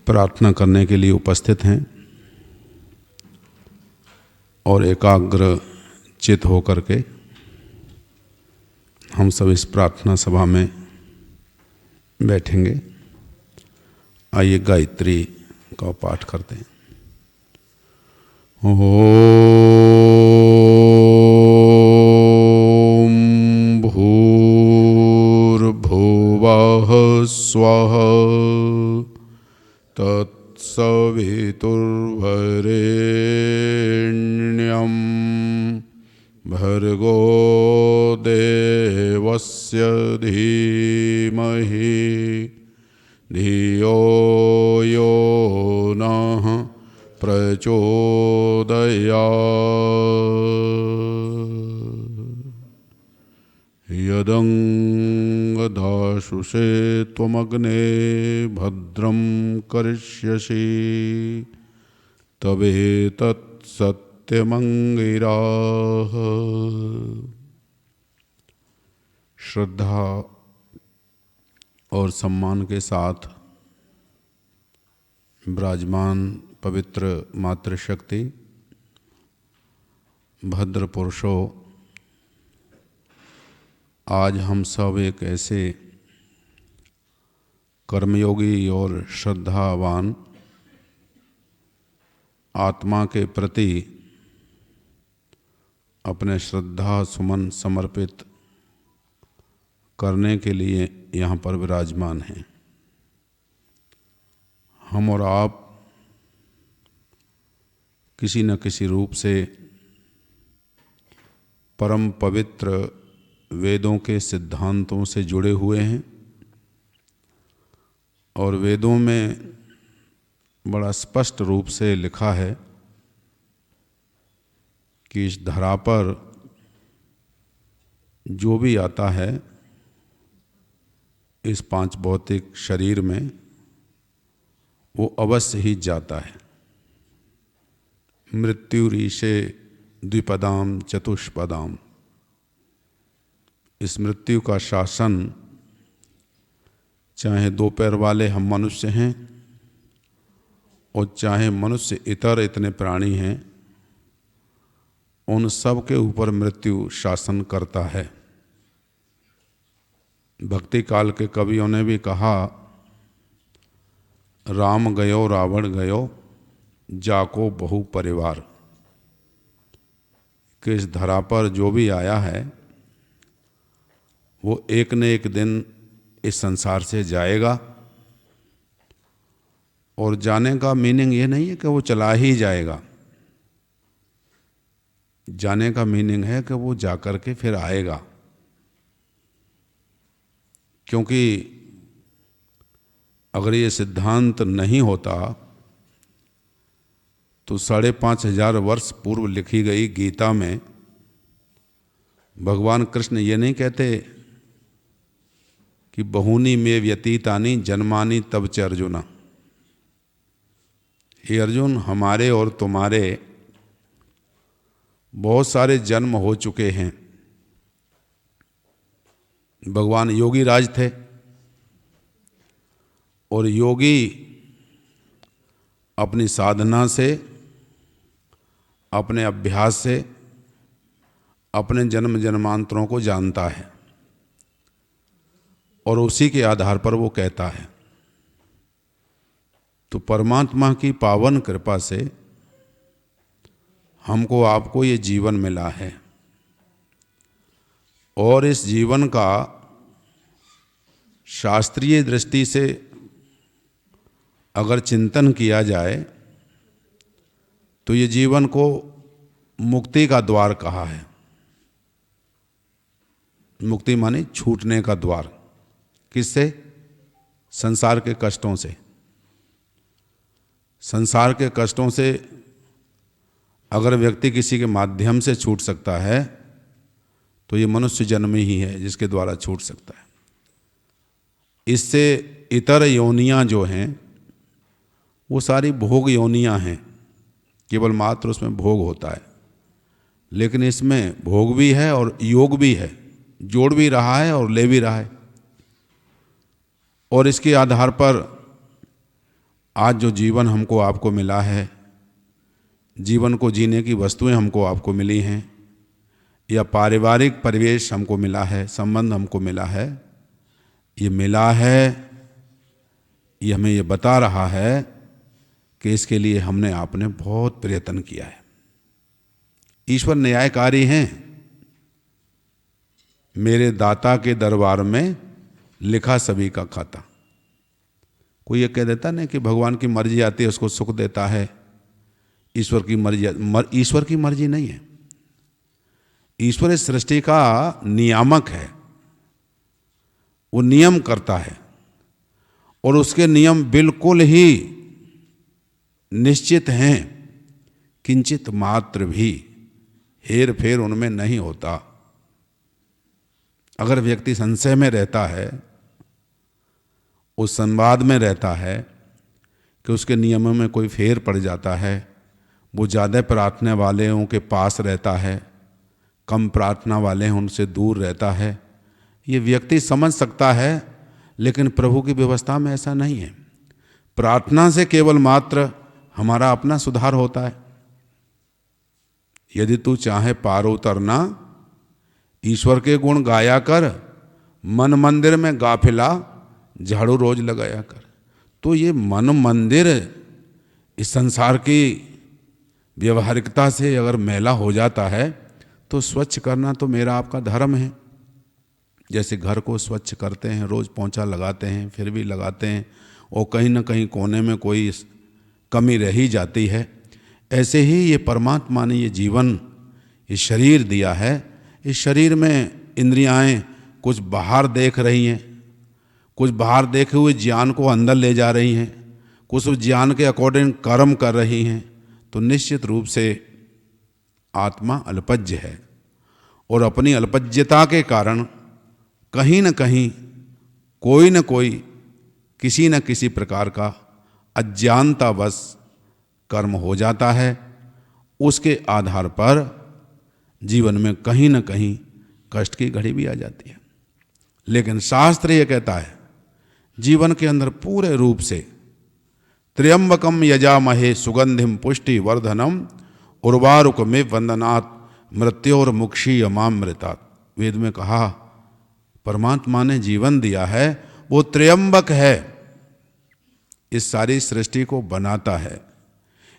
प्रार्थना करने के लिए उपस्थित हैं और एकाग्र चित होकर के हम सब इस प्रार्थना सभा में बैठेंगे। आइए गायत्री का पाठ करते हैं। ओम भूर्भुवः स्वः तत्सवितुर्वरेण्यं भर्गो देवस्य धीमहि धियो यो नः प्रचोदयात्। यदङ्गदाशुषे त्वमग्ने भद्रं करिष्यसि तवेतत् सत्यमङ्गिराः। श्रद्धा और सम्मान के साथ विराजमान पवित्र मातृशक्ति भद्र पुरुषों, आज हम सब एक ऐसे कर्मयोगी और श्रद्धावान आत्मा के प्रति अपने श्रद्धा सुमन समर्पित करने के लिए यहाँ पर विराजमान हैं। हम और आप किसी न किसी रूप से परम पवित्र वेदों के सिद्धांतों से जुड़े हुए हैं और वेदों में बड़ा स्पष्ट रूप से लिखा है कि इस धरा पर जो भी आता है इस पांच भौतिक शरीर में वो अवश्य ही जाता है। मृत्युरीशे द्विपदाम चतुष्पदाम। इस मृत्यु का शासन चाहे दो पैर वाले हम मनुष्य हैं और चाहे मनुष्य इतर इतने प्राणी हैं, उन सब के ऊपर मृत्यु शासन करता है। भक्ति काल के कवियों ने भी कहा, राम गयो रावण गयो जाको बहु परिवार। कि इस धरा पर जो भी आया है वो एक न एक दिन इस संसार से जाएगा। और जाने का मीनिंग ये नहीं है कि वो चला ही जाएगा। जाने का मीनिंग है कि वो जाकर के फिर आएगा। क्योंकि अगर ये सिद्धांत नहीं होता तो 5,500 वर्ष पूर्व लिखी गई गीता में भगवान कृष्ण ये नहीं कहते कि बहुनी में व्यतीतानि जन्मानि तब च अर्जुना। हे अर्जुन, हमारे और तुम्हारे बहुत सारे जन्म हो चुके हैं। भगवान योगी राज थे और योगी अपनी साधना से, अपने अभ्यास से अपने जन्म जन्मांतरों को जानता है और उसी के आधार पर वो कहता है। तो परमात्मा की पावन कृपा से हमको आपको ये जीवन मिला है और इस जीवन का शास्त्रीय दृष्टि से अगर चिंतन किया जाए तो ये जीवन को मुक्ति का द्वार कहा है। मुक्ति माने छूटने का द्वार। किससे? संसार के कष्टों से। संसार के कष्टों से अगर व्यक्ति किसी के माध्यम से छूट सकता है तो ये मनुष्य जन्म ही है जिसके द्वारा छूट सकता है। इससे इतर योनियां जो हैं वो सारी भोग योनियां हैं, केवल मात्र उसमें भोग होता है। लेकिन इसमें भोग भी है और योग भी है, जोड़ भी रहा है और ले भी रहा है। और इसके आधार पर आज जो जीवन हमको आपको मिला है, जीवन को जीने की वस्तुएं हमको आपको मिली हैं, या पारिवारिक परिवेश हमको मिला है, संबंध हमको मिला है, ये मिला है, ये हमें ये बता रहा है कि इसके लिए हमने आपने बहुत प्रयत्न किया है। ईश्वर न्यायकारी हैं। मेरे दाता के दरबार में लिखा सभी का खाता। कोई ये कह देता नहीं कि भगवान की मर्जी आती है उसको सुख देता है, ईश्वर की मर्जी। ईश्वर की मर्जी नहीं है। ईश्वर इस सृष्टि का नियामक है, वो नियम करता है और उसके नियम बिल्कुल ही निश्चित हैं, किंचित मात्र भी हेर फेर उनमें नहीं होता। अगर व्यक्ति संशय में रहता है, उस संवाद में रहता है कि उसके नियमों में कोई फेर पड़ जाता है, वो ज़्यादा प्रार्थना वालों के पास रहता है, कम प्रार्थना वाले हैं उनसे दूर रहता है, ये व्यक्ति समझ सकता है। लेकिन प्रभु की व्यवस्था में ऐसा नहीं है। प्रार्थना से केवल मात्र हमारा अपना सुधार होता है। यदि तू चाहे पार उतरना, ईश्वर के गुण गाया कर, मन मंदिर में गाफिला झाड़ू रोज लगाया कर। तो ये मन मंदिर इस संसार की व्यवहारिकता से अगर मैला हो जाता है तो स्वच्छ करना तो मेरा आपका धर्म है। जैसे घर को स्वच्छ करते हैं, रोज़ पोंछा लगाते हैं, फिर भी लगाते हैं और कहीं ना कहीं कोने में कोई कमी रह ही जाती है, ऐसे ही ये परमात्मा ने ये जीवन, ये शरीर दिया है। इस शरीर में इंद्रियाएं कुछ बाहर देख रही हैं, कुछ बाहर देखे हुए ज्ञान को अंदर ले जा रही हैं, कुछ उस ज्ञान के अकॉर्डिंग कर्म कर रही हैं। तो निश्चित रूप से आत्मा अल्पज्य है और अपनी अल्पज्यता के कारण कहीं न कहीं कोई न कोई किसी न किसी प्रकार का अज्ञानतावश कर्म हो जाता है। उसके आधार पर जीवन में कहीं न कहीं कष्ट की घड़ी भी आ जाती है। लेकिन शास्त्र ये कहता है जीवन के अंदर पूरे रूप से त्र्यंबकम यजामहे सुगंधिम पुष्टि वर्धनम उर्वारुकमे वंदनात् मृत्योर्मुक्षीय मामृतात्। वेद में कहा परमात्मा ने जीवन दिया है, वो त्र्यंबक है, इस सारी सृष्टि को बनाता है,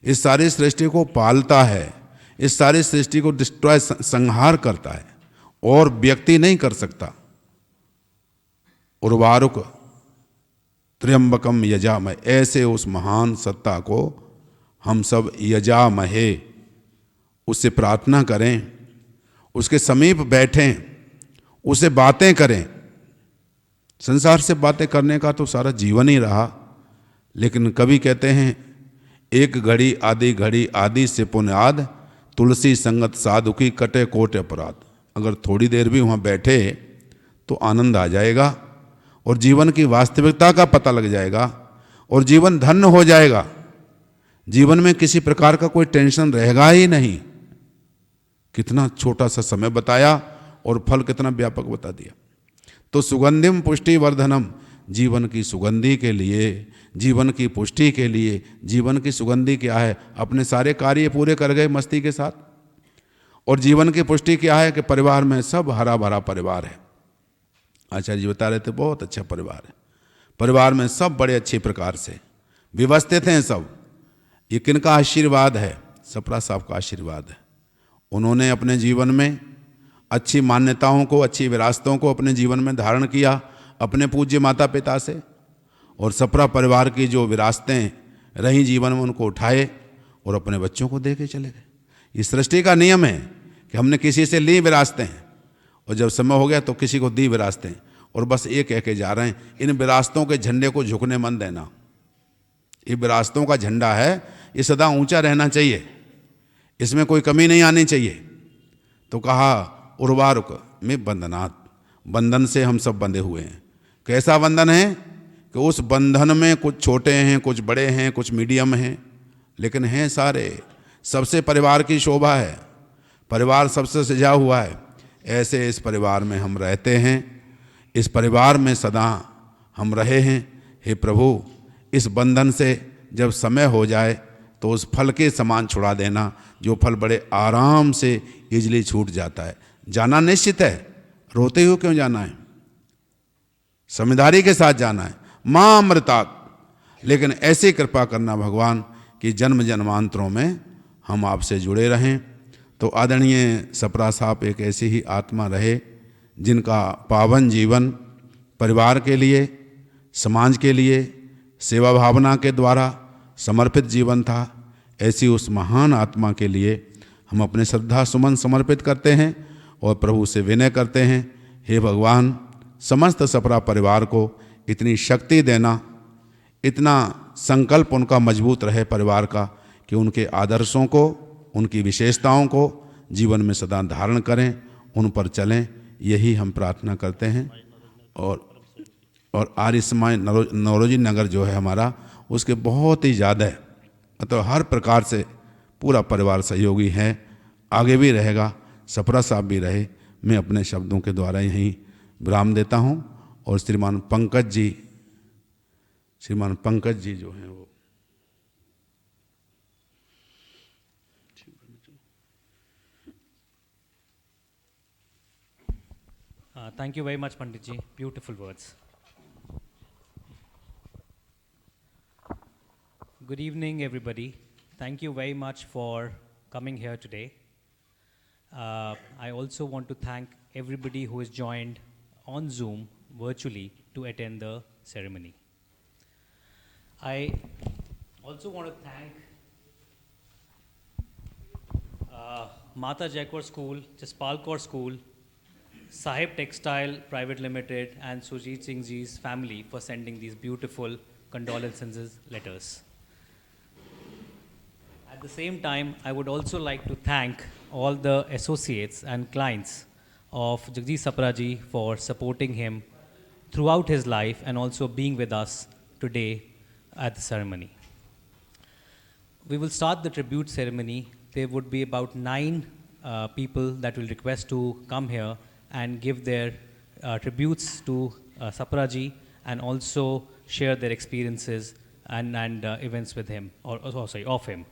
इस सारी सृष्टि को पालता है, इस सारी सृष्टि को डिस्ट्रॉय संहार करता है और व्यक्ति नहीं कर सकता। उर्वारुक त्र्यंबकम यजामहे, ऐसे उस महान सत्ता को हम सब यजामहे, उससे प्रार्थना करें, उसके समीप बैठें, उससे बातें करें। संसार से बातें करने का तो सारा जीवन ही रहा, लेकिन कवि कहते हैं एक घड़ी आदि से पुण्याद, तुलसी संगत साधु की कटे कोट अपराध। अगर थोड़ी देर भी वहाँ बैठे तो आनंद आ जाएगा और जीवन की वास्तविकता का पता लग जाएगा और जीवन धन्य हो जाएगा। जीवन में किसी प्रकार का कोई टेंशन रहेगा ही नहीं। कितना छोटा सा समय बताया और फल कितना व्यापक बता दिया। तो सुगंधिम पुष्टि वर्धनम, जीवन की सुगंधि के लिए, जीवन की पुष्टि के लिए, जीवन की सुगंधि क्या है? अपने सारे कार्य पूरे कर गए मस्ती के साथ। और जीवन की पुष्टि क्या है कि परिवार में सब हरा भरा परिवार है। आचार्य जी बता रहे थे बहुत अच्छा परिवार है, परिवार में सब बड़े अच्छे प्रकार से व्यवस्थित हैं सब। ये किनका आशीर्वाद है? सप्रा साहब का आशीर्वाद है। उन्होंने अपने जीवन में अच्छी मान्यताओं को, अच्छी विरासतों को अपने जीवन में धारण किया अपने पूज्य माता पिता से, और सप्रा परिवार की जो विरासतें रहीं जीवन में उनको उठाए और अपने बच्चों को दे के चले गए। इस सृष्टि का नियम है कि हमने किसी से ली विरासतें और जब समय हो गया तो किसी को दी विरासतें, और बस ये कह के जा रहे हैं इन विरासतों के झंडे को झुकने मन देना। ये विरासतों का झंडा है, ये सदा ऊंचा रहना चाहिए, इसमें कोई कमी नहीं आनी चाहिए। तो कहा उर्वारुक में बंधनात्, बंधन से हम सब बंधे हुए हैं। कैसा बंधन है कि उस बंधन में कुछ छोटे हैं, कुछ बड़े हैं, कुछ मीडियम हैं, लेकिन हैं सारे। सबसे परिवार की शोभा है, परिवार सबसे सजा हुआ है। ऐसे इस परिवार में हम रहते हैं, इस परिवार में सदा हम रहे हैं। हे प्रभु, इस बंधन से जब समय हो जाए तो उस फल के समान छुड़ा देना, जो फल बड़े आराम से इजली छूट जाता है। जाना निश्चित है, रोते हुए क्यों जाना है, समझदारी के साथ जाना है, माँ अमृतात। लेकिन ऐसी कृपा करना भगवान कि जन्म जन्मांतरों में हम आपसे जुड़े रहें। तो आदरणीय सप्रा साहब एक ऐसी ही आत्मा रहे जिनका पावन जीवन परिवार के लिए, समाज के लिए सेवा भावना के द्वारा समर्पित जीवन था। ऐसी उस महान आत्मा के लिए हम अपने श्रद्धा सुमन समर्पित करते हैं और प्रभु से विनय करते हैं, हे भगवान समस्त सपरा परिवार को इतनी शक्ति देना, इतना संकल्प उनका मजबूत रहे परिवार का कि उनके आदर्शों को, उनकी विशेषताओं को जीवन में सदा धारण करें, उन पर चलें, यही हम प्रार्थना करते हैं। और आर्य समाज नौरोजी नगर जो है हमारा, उसके बहुत ही ज़्यादा मतलब हर प्रकार से पूरा परिवार सहयोगी है, आगे भी रहेगा, सप्रा साहब भी रहे। मैं अपने शब्दों के द्वारा यहीं विराम देता हूँ। और श्रीमान पंकज जी जो हैं वो Thank you very much, Pandit ji. Beautiful words. Good evening, everybody. Thank you very much for coming here today. I also want to thank everybody who has joined on Zoom virtually to attend the ceremony. I also want to thank Mata Jaikor School, Jaspal Kaur School, Sahib Textile Private Limited, and Sujit Singh ji's family for sending these beautiful condolences letters. At the same time, I would also like to thank all the associates and clients of Jagdish Sapraji for supporting him throughout his life and also being with us today at the ceremony. We will start the tribute ceremony. There would be about 9 people that will request to come here and give their tributes to Sapraji and also share their experiences and events with him, of him.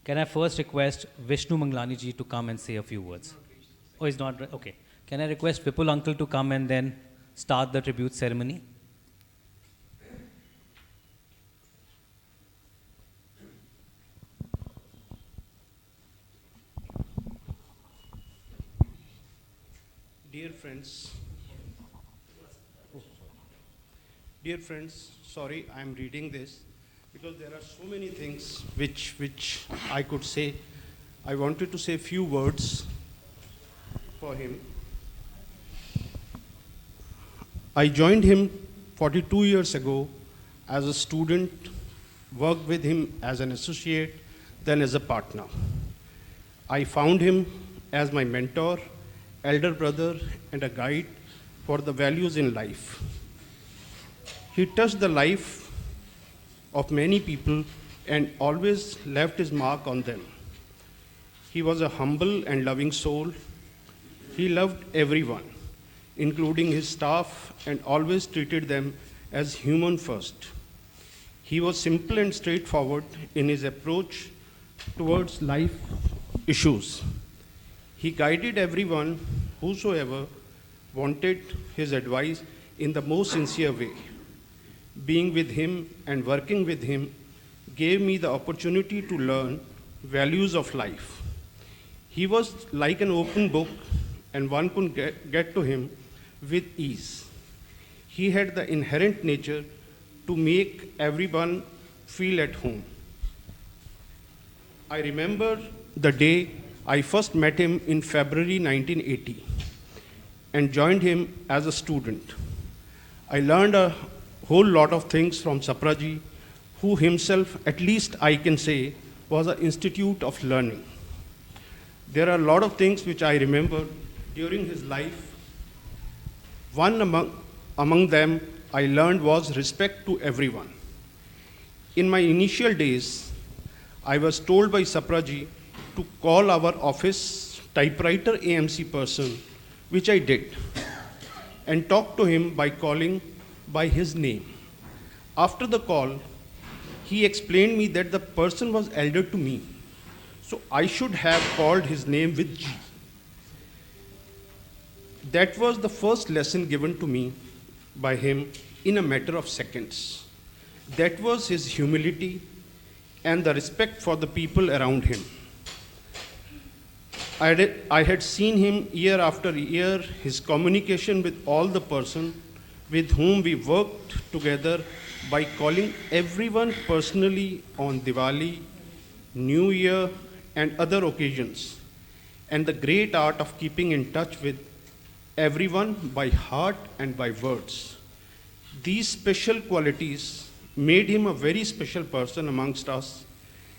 Can I first request Vishnu Manglani ji to come and say a few words? Oh, he's not, okay. Can I request Vipul uncle to come and then start the tribute ceremony? Dear friends, sorry I'm reading this because there are so many things which I could say. I wanted to say a few words for him. I joined him 42 years ago as a student, worked with him as an associate, then as a partner. I found him as my mentor, elder brother, and a guide for the values in life. He touched the life of many people and always left his mark on them. He was a humble and loving soul. He loved everyone, including his staff, and always treated them as human first. He was simple and straightforward in his approach towards life issues. He guided everyone, whosoever wanted his advice, in the most sincere way. Being with him and working with him gave me the opportunity to learn values of life. He was like an open book, and one could get to him with ease. He had the inherent nature to make everyone feel at home. I remember the day I first met him in February 1980 and joined him as a student. I learned a whole lot of things from Sapraji, who himself, at least I can say, was an institute of learning. There are a lot of things which I remember during his life. One among them I learned was respect to everyone. In my initial days, I was told by Sapraji to call our office typewriter AMC person, which I did, and talk to him by calling by his name. After the call, he explained me that the person was elder to me, so I should have called his name with G. That was the first lesson given to me by him in a matter of seconds. That was his humility and the respect for the people around him. I had seen him year after year, his communication with all the person with whom we worked together by calling everyone personally on Diwali, New Year, and other occasions, and the great art of keeping in touch with everyone by heart and by words. These special qualities made him a very special person amongst us,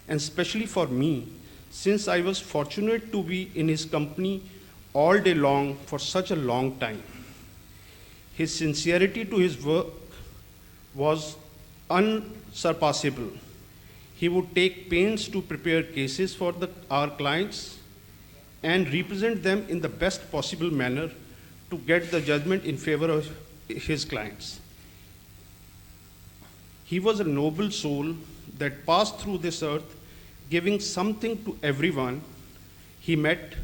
and especially for me, since I was fortunate to be in his company all day long for such a long time. His sincerity to his work was unsurpassable. He would take pains to prepare cases for our clients and represent them in the best possible manner to get the judgment in favor of his clients. He was a noble soul that passed through this earth, giving something to everyone he met,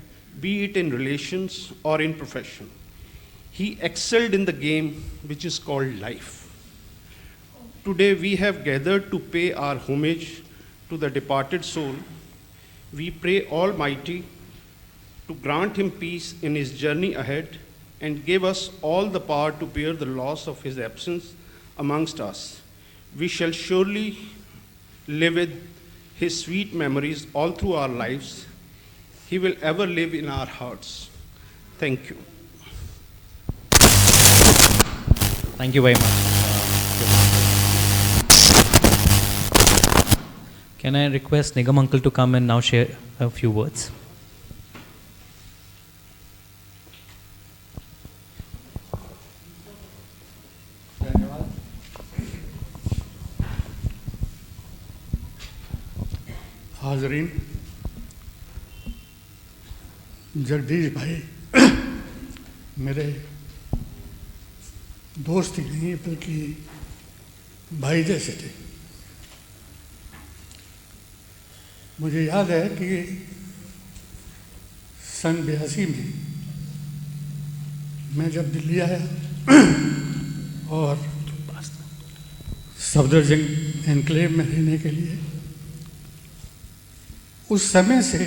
be it in relations or in profession. He excelled in the game which is called life. Today we have gathered to pay our homage to the departed soul. We pray Almighty to grant him peace in his journey ahead and give us all the power to bear the loss of his absence amongst us. We shall surely live with his sweet memories all through our lives. He will ever live in our hearts. Thank you. Thank you very much. Can I request Nigam uncle to come and now share a few words? हाजरीन, Jagdish भाई मेरे दोस्त ही नहीं बल्कि भाई जैसे थे। मुझे याद है कि सन 82 में मैं जब दिल्ली आया और सफदरजंग एनक्लेव में रहने के लिए, उस समय से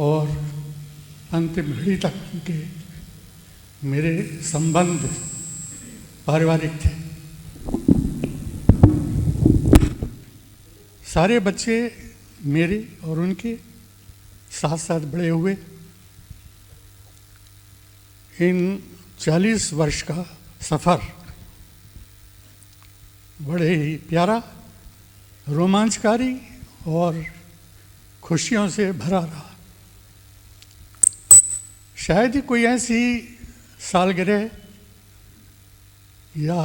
और अंतिम घड़ी तक के मेरे संबंध पारिवारिक थे। सारे बच्चे मेरे और उनके साथ साथ बड़े हुए। इन 40 वर्ष का सफ़र बड़े ही प्यारा, रोमांचकारी और खुशियों से भरा रहा। शायद ही कोई ऐसी सालगिरह या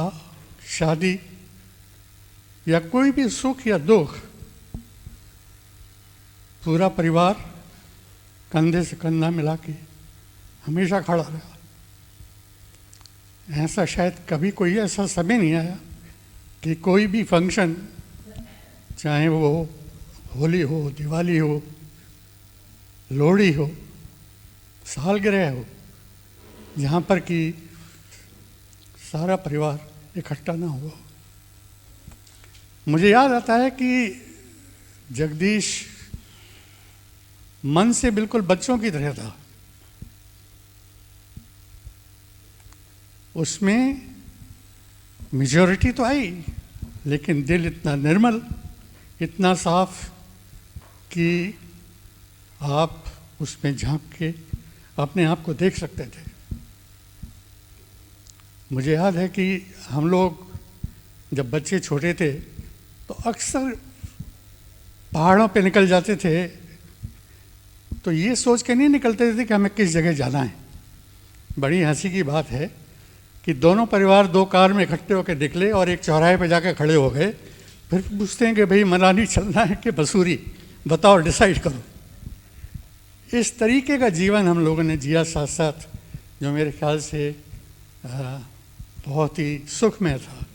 शादी या कोई भी सुख या दुख पूरा परिवार कंधे से कंधा मिला के हमेशा खड़ा रहा। ऐसा शायद कभी कोई ऐसा समय नहीं आया कि कोई भी फंक्शन, चाहे वो होली हो, दिवाली हो, लोहड़ी हो, सालगिरह हो, जहाँ पर कि सारा परिवार इकट्ठा ना हुआ। मुझे याद आता है कि जगदीश मन से बिल्कुल बच्चों की तरह था। उसमें मेजॉरिटी तो आई, लेकिन दिल इतना निर्मल, इतना साफ कि आप उसमें झांक के अपने आप को देख सकते थे। मुझे याद है कि हम लोग जब बच्चे छोटे थे तो अक्सर पहाड़ों पे निकल जाते थे, तो ये सोच के नहीं निकलते थे कि हमें किस जगह जाना है। बड़ी हंसी की बात है कि दोनों परिवार 2 कार में इकट्ठे होकर निकले और एक चौराहे पे जाकर खड़े हो गए। फिर पूछते हैं कि भाई मनाली चलना है कि बसूरी, बताओ, डिसाइड करो। इस तरीके का जीवन हम लोगों ने जिया साथ साथ, जो मेरे ख्याल से बहुत ही सुखमय था।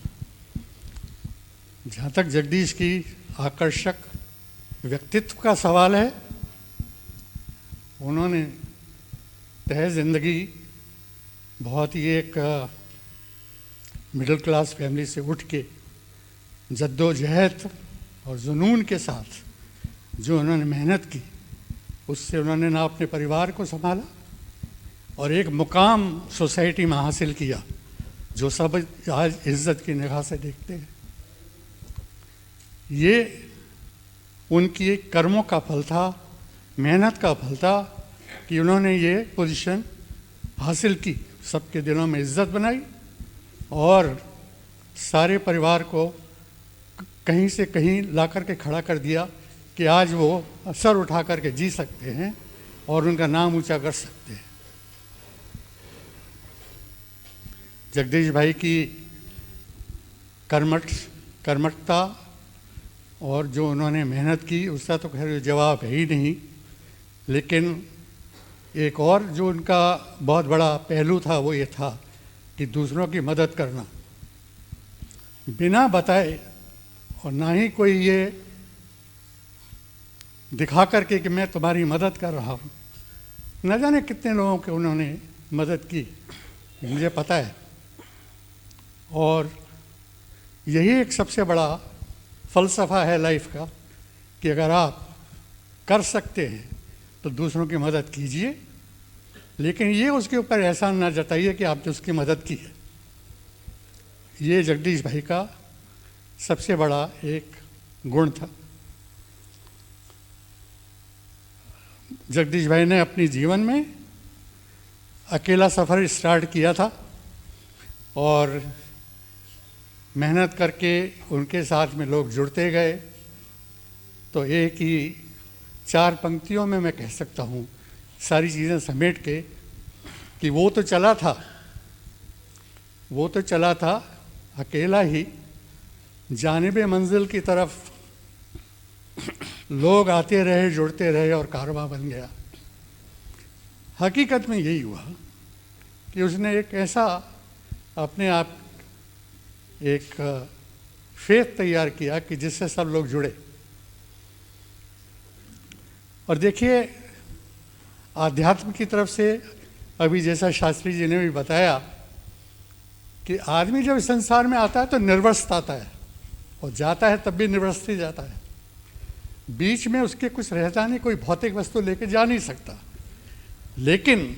जहाँ तक जगदीश की आकर्षक व्यक्तित्व का सवाल है, उन्होंने तय ज़िंदगी बहुत ही एक मिडिल क्लास फैमिली से उठ के जद्दोजहद और जुनून के साथ जो उन्होंने मेहनत की, उससे उन्होंने ना अपने परिवार को संभाला और एक मुकाम सोसाइटी में हासिल किया जो सब आज इज्जत की निगाह से देखते हैं। ये उनकी कर्मों का फल था, मेहनत का फल था कि उन्होंने ये पोजीशन हासिल की, सबके दिलों में इज्जत बनाई और सारे परिवार को कहीं से कहीं ला कर के खड़ा कर दिया कि आज वो सर उठा कर के जी सकते हैं और उनका नाम ऊंचा कर सकते हैं। जगदीश भाई की कर्मठता और जो उन्होंने मेहनत की उसका तो खैर जवाब है ही नहीं, लेकिन एक और जो उनका बहुत बड़ा पहलू था वो ये था कि दूसरों की मदद करना बिना बताए और ना ही कोई ये दिखा करके कि मैं तुम्हारी मदद कर रहा हूँ। न जाने कितने लोगों की उन्होंने मदद की, मुझे पता है। और यही एक सबसे बड़ा फ़लसफ़ा है लाइफ का कि अगर आप कर सकते हैं तो दूसरों की मदद कीजिए, लेकिन ये उसके ऊपर एहसान ना जताइए कि आपने उसकी मदद की है। ये जगदीश भाई का सबसे बड़ा एक गुण था। जगदीश भाई ने अपने जीवन में अकेला सफ़र स्टार्ट किया था और मेहनत करके उनके साथ में लोग जुड़ते गए। तो एक ही 4 पंक्तियों में मैं कह सकता हूँ सारी चीज़ें समेट के कि वो तो चला था अकेला ही, जानिबे मंजिल की तरफ लोग आते रहे, जुड़ते रहे और कारवां बन गया। हकीकत में यही हुआ कि उसने एक ऐसा अपने आप एक फेथ तैयार किया कि जिससे सब लोग जुड़े। और देखिए, आध्यात्म की तरफ से अभी जैसा शास्त्री जी ने भी बताया कि आदमी जब इस संसार में आता है तो निर्वस्त आता है और जाता है तब भी निर्वस्त ही जाता है। बीच में उसके कुछ रहता नहीं, कोई भौतिक वस्तु लेके जा नहीं सकता। लेकिन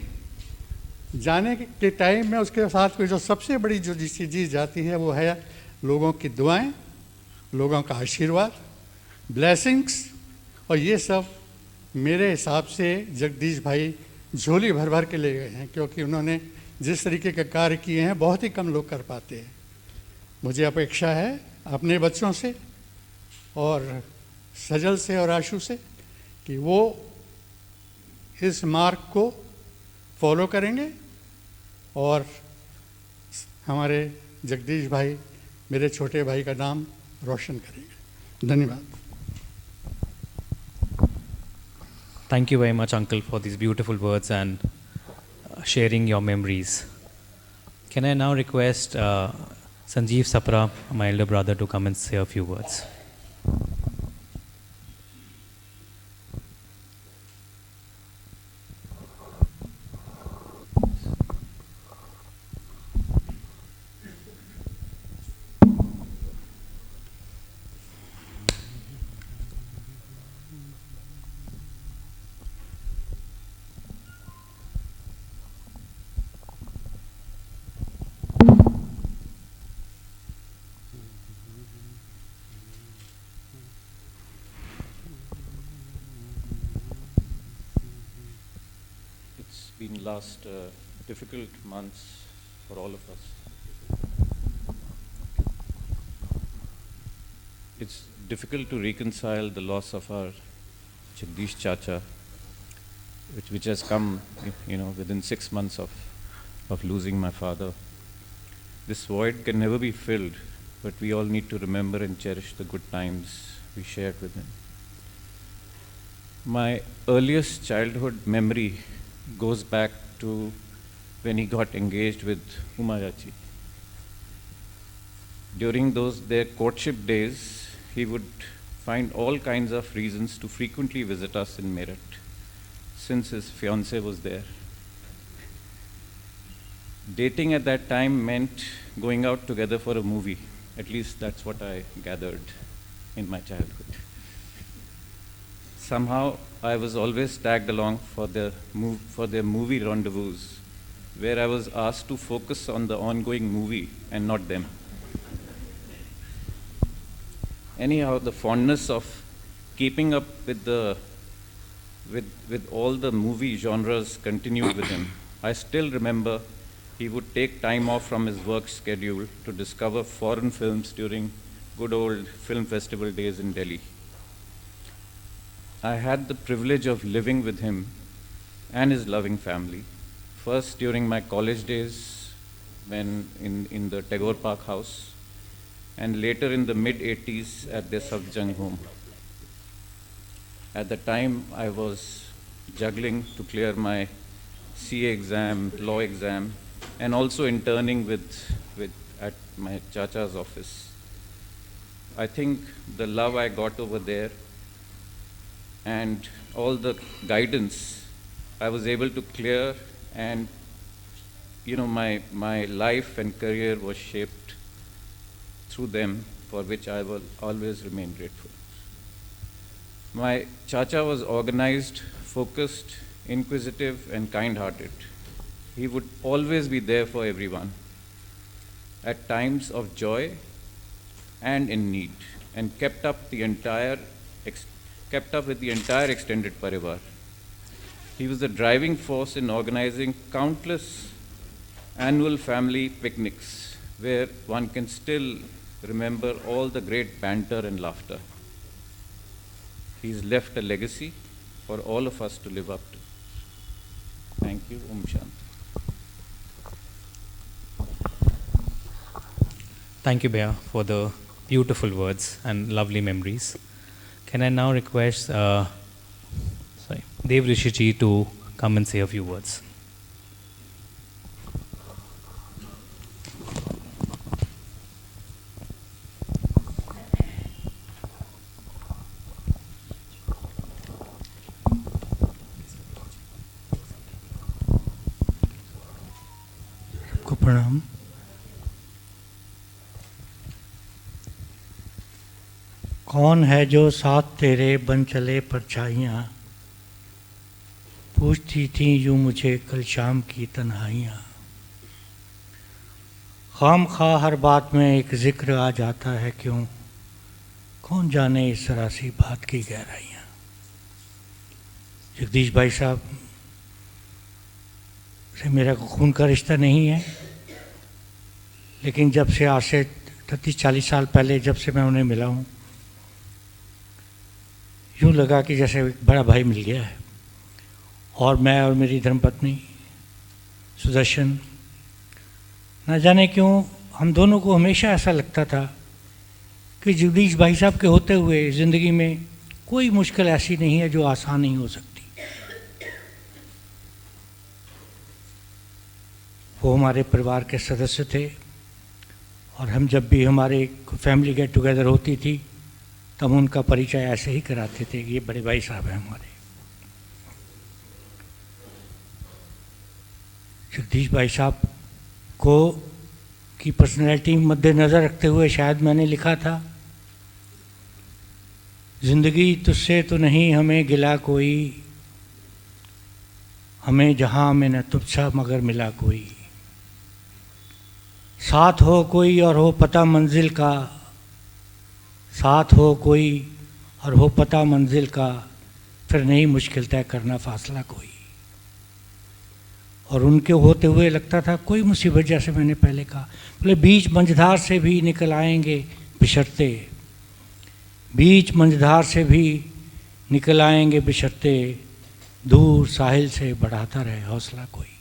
जाने के टाइम में उसके साथ में जो सबसे बड़ी जो चीज़ जाती है वो है लोगों की दुआएं, लोगों का आशीर्वाद, ब्लेसिंग्स। और ये सब मेरे हिसाब से जगदीश भाई झोली भर भर के ले गए हैं, क्योंकि उन्होंने जिस तरीके के कार्य किए हैं बहुत ही कम लोग कर पाते हैं। मुझे अपेक्षा है अपने बच्चों से और सजल से और आशु से कि वो इस मार्ग को फॉलो करेंगे और हमारे जगदीश भाई, मेरे छोटे भाई का नाम रोशन करेंगे। धन्यवाद। Thank you very much, Uncle, for these beautiful words and sharing your memories. Can I now request Sanjeev Sapra, my elder brother, to come and say a few words? Been last difficult months for all of us. It's difficult to reconcile the loss of our Jagdish Chacha, which has come, within 6 months of losing my father. This void can never be filled, but we all need to remember and cherish the good times we shared with him. My earliest childhood memory goes back to when he got engaged with Umayachi. During their courtship days, he would find all kinds of reasons to frequently visit us in Meerut, since his fiancée was there. Dating at that time meant going out together for a movie. At least that's what I gathered in my childhood. Somehow, I was always tagged along for their movie rendezvous, where I was asked to focus on the ongoing movie and not them. Anyhow, the fondness of keeping up with all the movie genres continued with him. I still remember he would take time off from his work schedule to discover foreign films during good old film festival days in Delhi. I had the privilege of living with him and his loving family, first during my college days when in the Tagore Park house, and later in the mid-80s at their Safjung home. At the time, I was juggling to clear my CA exam, law exam, and also interning at my chacha's office. I think the love I got over there and all the guidance I was able to clear, and my life and career was shaped through them, for which I will always remain grateful. My chacha was organized, focused, inquisitive, and kind-hearted. He would always be there for everyone, at times of joy and in need, and kept up with the entire extended parivar. He was the driving force in organizing countless annual family picnics, where one can still remember all the great banter and laughter. He's left a legacy for all of us to live up to. Thank you. Om Shanti. Thank you, Bhaiya, for the beautiful words and lovely memories. Can I now request Dev Rishi ji to come and say a few words? को प्रणाम। कौन है जो साथ तेरे बन चले परछाइयाँ, पूछती थी यूँ मुझे कल शाम की तन्हाइयाँ। खामखा हर बात में एक जिक्र आ जाता है क्यों, कौन जाने इस तरह सी बात की गहराइयाँ। जगदीश भाई साहब से मेरा खून का रिश्ता नहीं है, लेकिन जब से आज से 30-40 साल पहले जब से मैं उन्हें मिला हूँ, यूँ लगा कि जैसे एक बड़ा भाई मिल गया है। और मैं और मेरी धर्मपत्नी सुदर्शन, न जाने क्यों हम दोनों को हमेशा ऐसा लगता था कि जगदीश भाई साहब के होते हुए ज़िंदगी में कोई मुश्किल ऐसी नहीं है जो आसान नहीं हो सकती। वो हमारे परिवार के सदस्य थे और हम जब भी हमारे फैमिली गेट टुगेदर होती थी तब उनका परिचय ऐसे ही कराते थे कि ये बड़े भाई साहब हैं हमारे। जगदीश भाई साहब को की पर्सनैलिटी मद्देनज़र रखते हुए शायद मैंने लिखा था, ज़िंदगी तुझसे तो नहीं हमें गिला कोई, हमें जहाँ में न तुझसा मगर मिला कोई। साथ हो कोई और हो पता मंजिल का, साथ हो कोई और हो पता मंजिल का, फिर नहीं मुश्किल तय करना फासला कोई। और उनके होते हुए लगता था कोई मुसीबत, जैसे मैंने पहले कहा, बोले बीच मंझधार से भी निकल आएंगे बिछड़ते, बीच मंझधार से भी निकल आएंगे बिछड़ते, दूर साहिल से बढ़ाता रहे हौसला कोई।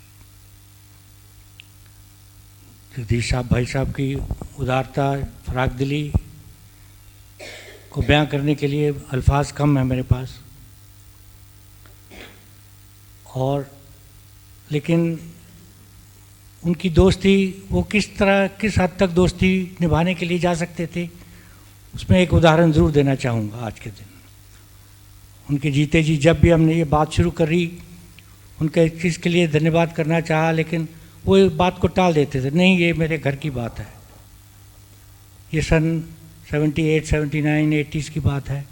जगदीश साहब भाई साहब की उदारता, फराक दिली को बयां करने के लिए अल्फाज कम है मेरे पास। और लेकिन उनकी दोस्ती वो किस तरह किस हद तक दोस्ती निभाने के लिए जा सकते थे, उसमें एक उदाहरण ज़रूर देना चाहूँगा आज के दिन। उनके जीते जी जब भी हमने ये बात शुरू करी, उनका एक चीज़ के लिए धन्यवाद करना चाहा, लेकिन वो इस बात को टाल देते थे, नहीं ये मेरे घर की बात है। ये सन 78, 79, 80s की बात है।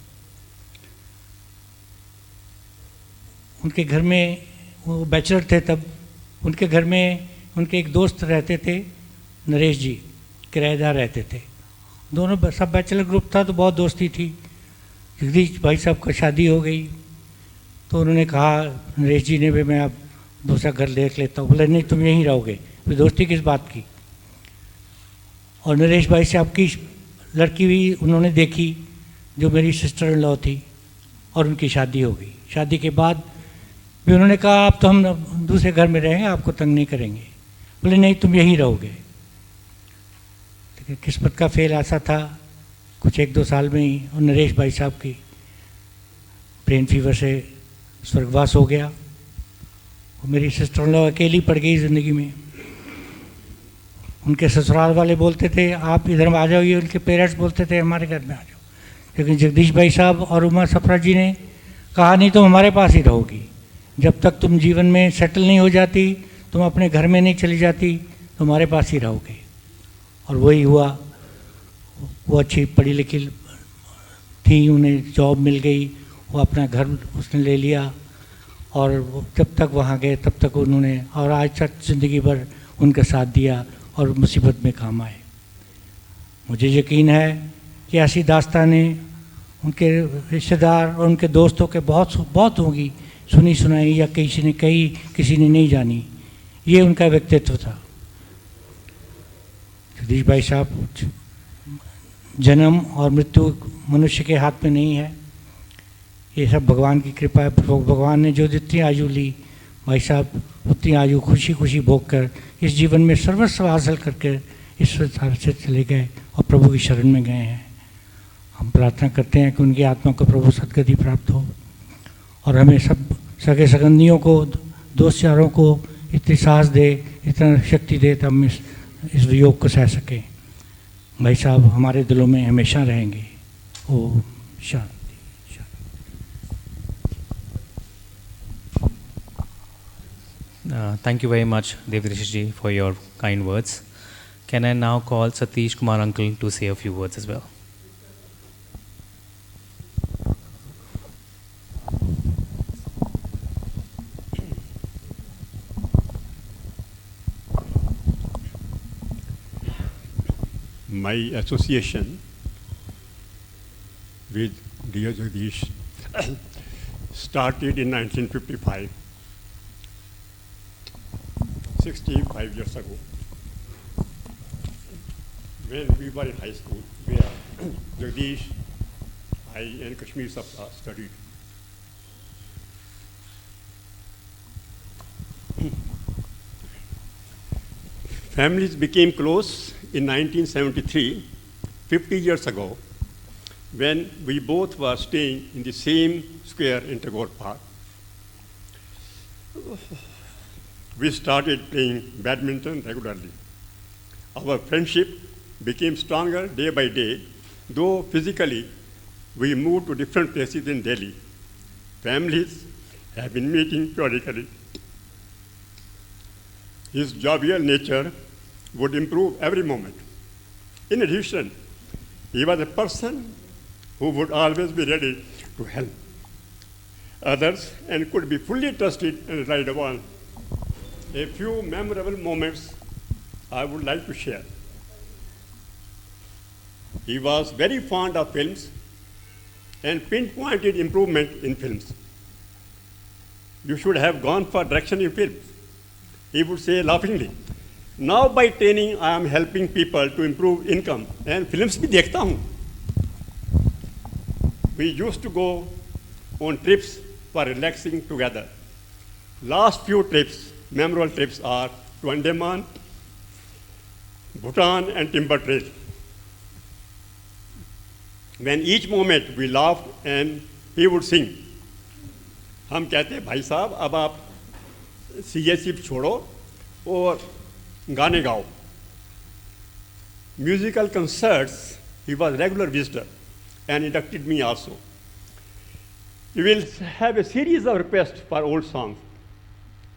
उनके घर में, वो बैचलर थे तब, उनके घर में उनके एक दोस्त रहते थे, नरेश जी, किराएदार रहते थे। दोनों सब बैचलर ग्रुप था तो बहुत दोस्ती थी। जगदीश भाई साहब का शादी हो गई तो उन्होंने कहा, नरेश जी ने भी, मैं अब दूसरा घर देख लेता हूँ। बोले नहीं तुम यहीं रहोगे। फिर दोस्ती किस बात की। और नरेश भाई साहब की लड़की भी उन्होंने देखी जो मेरी सिस्टर इन लॉ थी, और उनकी शादी हो गई। शादी के बाद भी उन्होंने कहा अब तो हम दूसरे घर में रहेंगे, आपको तंग नहीं करेंगे। बोले नहीं तुम यहीं रहोगे। लेकिन किस्मत का फेल ऐसा था, कुछ 1-2 साल में ही और नरेश भाई साहब की ब्रेन फीवर से स्वर्गवास हो गया। और मेरी सिस्टर इन लॉ अकेली पड़ गई ज़िंदगी में। उनके ससुराल वाले बोलते थे आप इधर आ जाओ, ये उनके पेरेंट्स बोलते थे हमारे घर में आ जाओ। लेकिन जगदीश भाई साहब और उमा सफरा जी ने कहा नहीं तुम हमारे पास ही रहोगी, जब तक तुम जीवन में सेटल नहीं हो जाती, तुम अपने घर में नहीं चली जाती, तो हमारे पास ही रहोगे। और वही हुआ। वो अच्छी पढ़ी लिखी थी, उन्हें जॉब मिल गई, वो अपना घर उसने ले लिया। और जब तक वहाँ गए तब तक उन्होंने, और आज तक ज़िंदगी भर उनका साथ दिया और मुसीबत में काम आए। मुझे यकीन है कि ऐसी दास्तानें उनके रिश्तेदार और उनके दोस्तों के बहुत होंगी, सुनी सुनाई, या किसी ने कही किसी ने नहीं जानी। ये उनका व्यक्तित्व था। जगदीश भाई साहब, जन्म और मृत्यु मनुष्य के हाथ में नहीं है, ये सब भगवान की कृपा है। भगवान ने जो जितनी आयु ली, भाई साहब उतनी आयु खुशी खुशी भोग कर इस जीवन में सर्वस्व हासिल करके इस संसार से चले गए और प्रभु की शरण में गए हैं। हम प्रार्थना करते हैं कि उनकी आत्मा को प्रभु सद्गति प्राप्त हो, और हमें सब सगे संबंधियों को, दोस्त यारों को इतनी साहस दे, इतना शक्ति दे, तब हम इस वियोग को सह सकें। भाई साहब हमारे दिलों में हमेशा रहेंगे। Om Shanti. Thank you very much, Devrishi ji, for your kind words. Can I now call Satish Kumar uncle to say a few words as well? My association with dear Jagdish started in 1955, 65 years ago, when we were in high school, where Jagdish, I and Kashmir Sapra studied. Families became close in 1973, 50 years ago, when we both were staying in the same square in Tagore Park. We started playing badminton regularly. Our friendship became stronger day by day, though physically we moved to different places in Delhi. Families have been meeting periodically. His jovial nature would improve every moment. In addition, he was a person who would always be ready to help others and could be fully trusted and relied upon. A few memorable moments I would like to share. He was very fond of films and pinpointed improvement in films. You should have gone for direction in films, he would say laughingly. Now by training, I am helping people to improve income and films bhi dekhta hu. We used to go on trips for relaxing together. Last few trips, memorable trips, are to Andaman, Bhutan and Timber Trail. When each moment we laughed and he would sing. हम कहते भाई साहब अब आप CSE छोड़ो और गाने गाओ. Musical concerts, he was regular visitor and inducted me also. We will have a series of requests for old songs.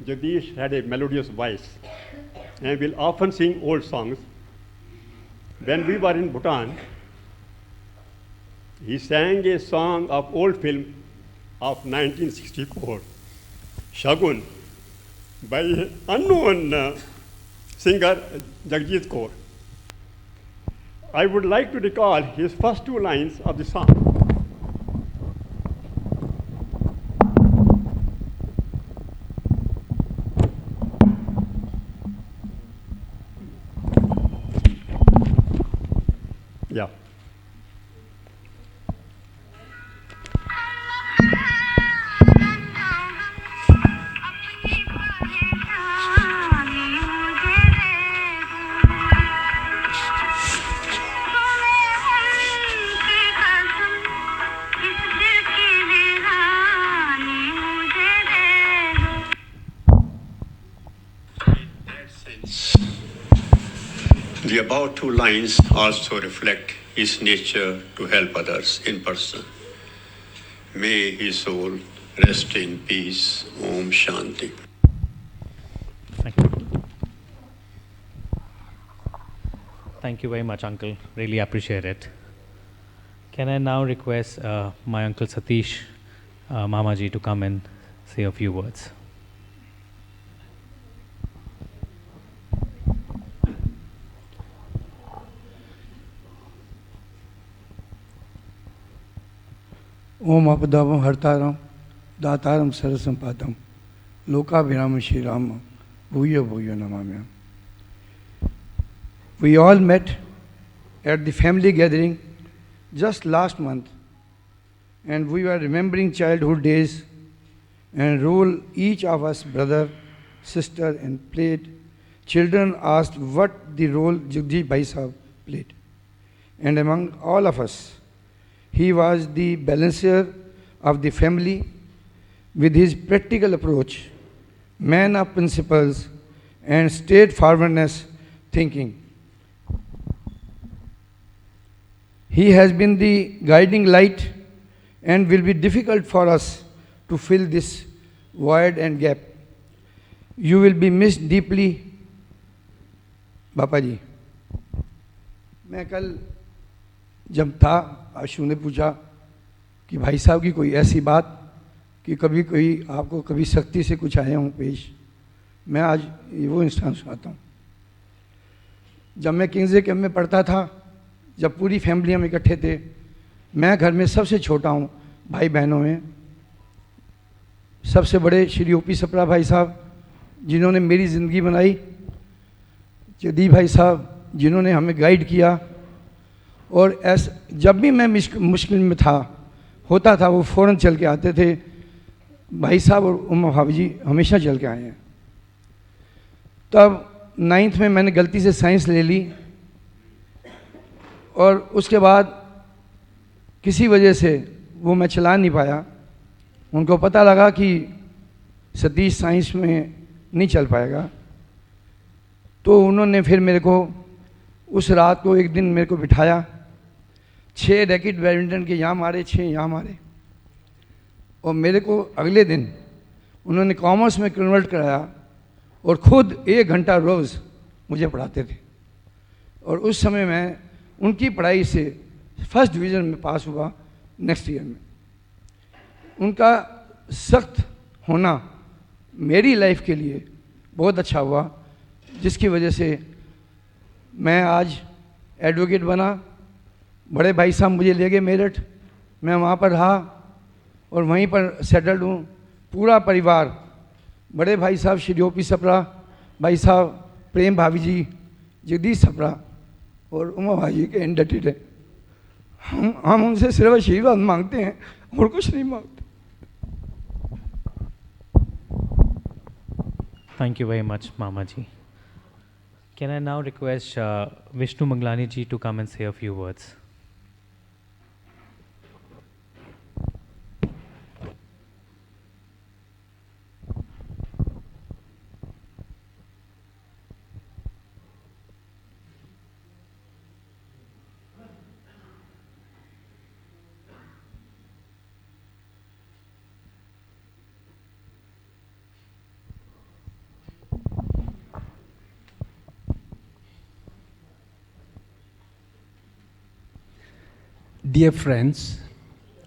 Jagdish had a melodious voice and will often sing old songs. When we were in Bhutan, he sang a song of old film of 1964, Shagun, by unknown singer Jagjit Kaur. I would like to recall his first two lines of the song. Yeah. The above two lines also reflect his nature to help others in person. May his soul rest in peace. Om Shanti. Thank you. Thank you very much, Uncle. Really appreciate it. Can I now request my Uncle Satish Mamaji to come and say a few words? ओम अपदाम हरतारम दातारम सरसंपादम लोकाभिराम श्री राम भूयो भूयो नमाम्यहम्. We all met at the family gathering just last month, and we were remembering childhood days and role each of us, brother, sister, and played. Children asked what the role Jagdish Bhai Sahab played, and among all of us, he was the balancer of the family with his practical approach, man of principles, and straightforwardness thinking. He has been the guiding light and will be difficult for us to fill this void and gap. You will be missed deeply, बापा जी. मैं कल जब था, आशु ने पूछा कि भाई साहब की कोई ऐसी बात कि कभी कोई आपको कभी सख्ती से कुछ आए हों पेश. मैं आज वो इंस्टांस सुनाता हूँ. जब मैं किंग्स कैम्प में पढ़ता था, जब पूरी फैमिली हम इकट्ठे थे, मैं घर में सबसे छोटा हूँ भाई बहनों में. सबसे बड़े श्री ओपी सप्रा भाई साहब जिन्होंने मेरी ज़िंदगी बनाई, जगदीश भाई साहब जिन्होंने हमें गाइड किया, और जब भी मैं मुश्किल में होता था वो फ़ौरन चल के आते थे. भाई साहब और उम्मा भाभी जी हमेशा चल के आए हैं. तब 9th में मैंने गलती से साइंस ले ली, और उसके बाद किसी वजह से वो मैं चला नहीं पाया. उनको पता लगा कि सतीश साइंस में नहीं चल पाएगा, तो उन्होंने फिर मेरे को उस रात को एक दिन मेरे को बिठाया. 6 रैकेट बैडमिंटन के यहाँ मारे, 6 यहाँ मारे, और मेरे को अगले दिन उन्होंने कॉमर्स में कन्वर्ट कराया और ख़ुद 1 घंटा रोज़ मुझे पढ़ाते थे. और उस समय मैं उनकी पढ़ाई से फर्स्ट डिवीज़न में पास हुआ नेक्स्ट ईयर में. उनका सख्त होना मेरी लाइफ के लिए बहुत अच्छा हुआ, जिसकी वजह से मैं आज एडवोकेट बना. बड़े भाई साहब मुझे ले गए मेरठ, मैं वहाँ पर रहा और वहीं पर सेटल्ड हूँ. पूरा परिवार, बड़े भाई साहब श्री ओपी सप्रा भाई साहब, प्रेम भाभी जी, जगदीश सप्रा और उमा भाई के इंडटेड है. हम उनसे सिर्फ आशीर्वाद मांगते हैं और कुछ नहीं मांगते. Thank you very much, Mamaji. Can I now request Vishnu Manglani ji to come and say a few words? Dear friends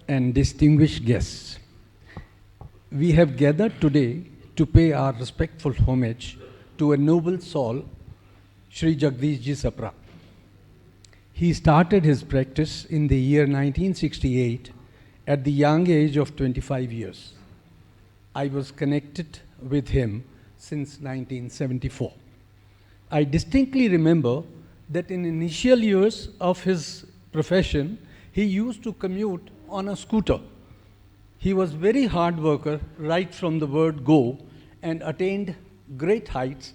and distinguished guests, we have gathered today to pay our respectful homage to a noble soul, Sri Jagdish Ji Sapra. He started his practice in the year 1968 at the young age of 25 years. I was connected with him since 1974. I distinctly remember that in initial years of his profession, he used to commute on a scooter. He was very hard worker right from the word go and attained great heights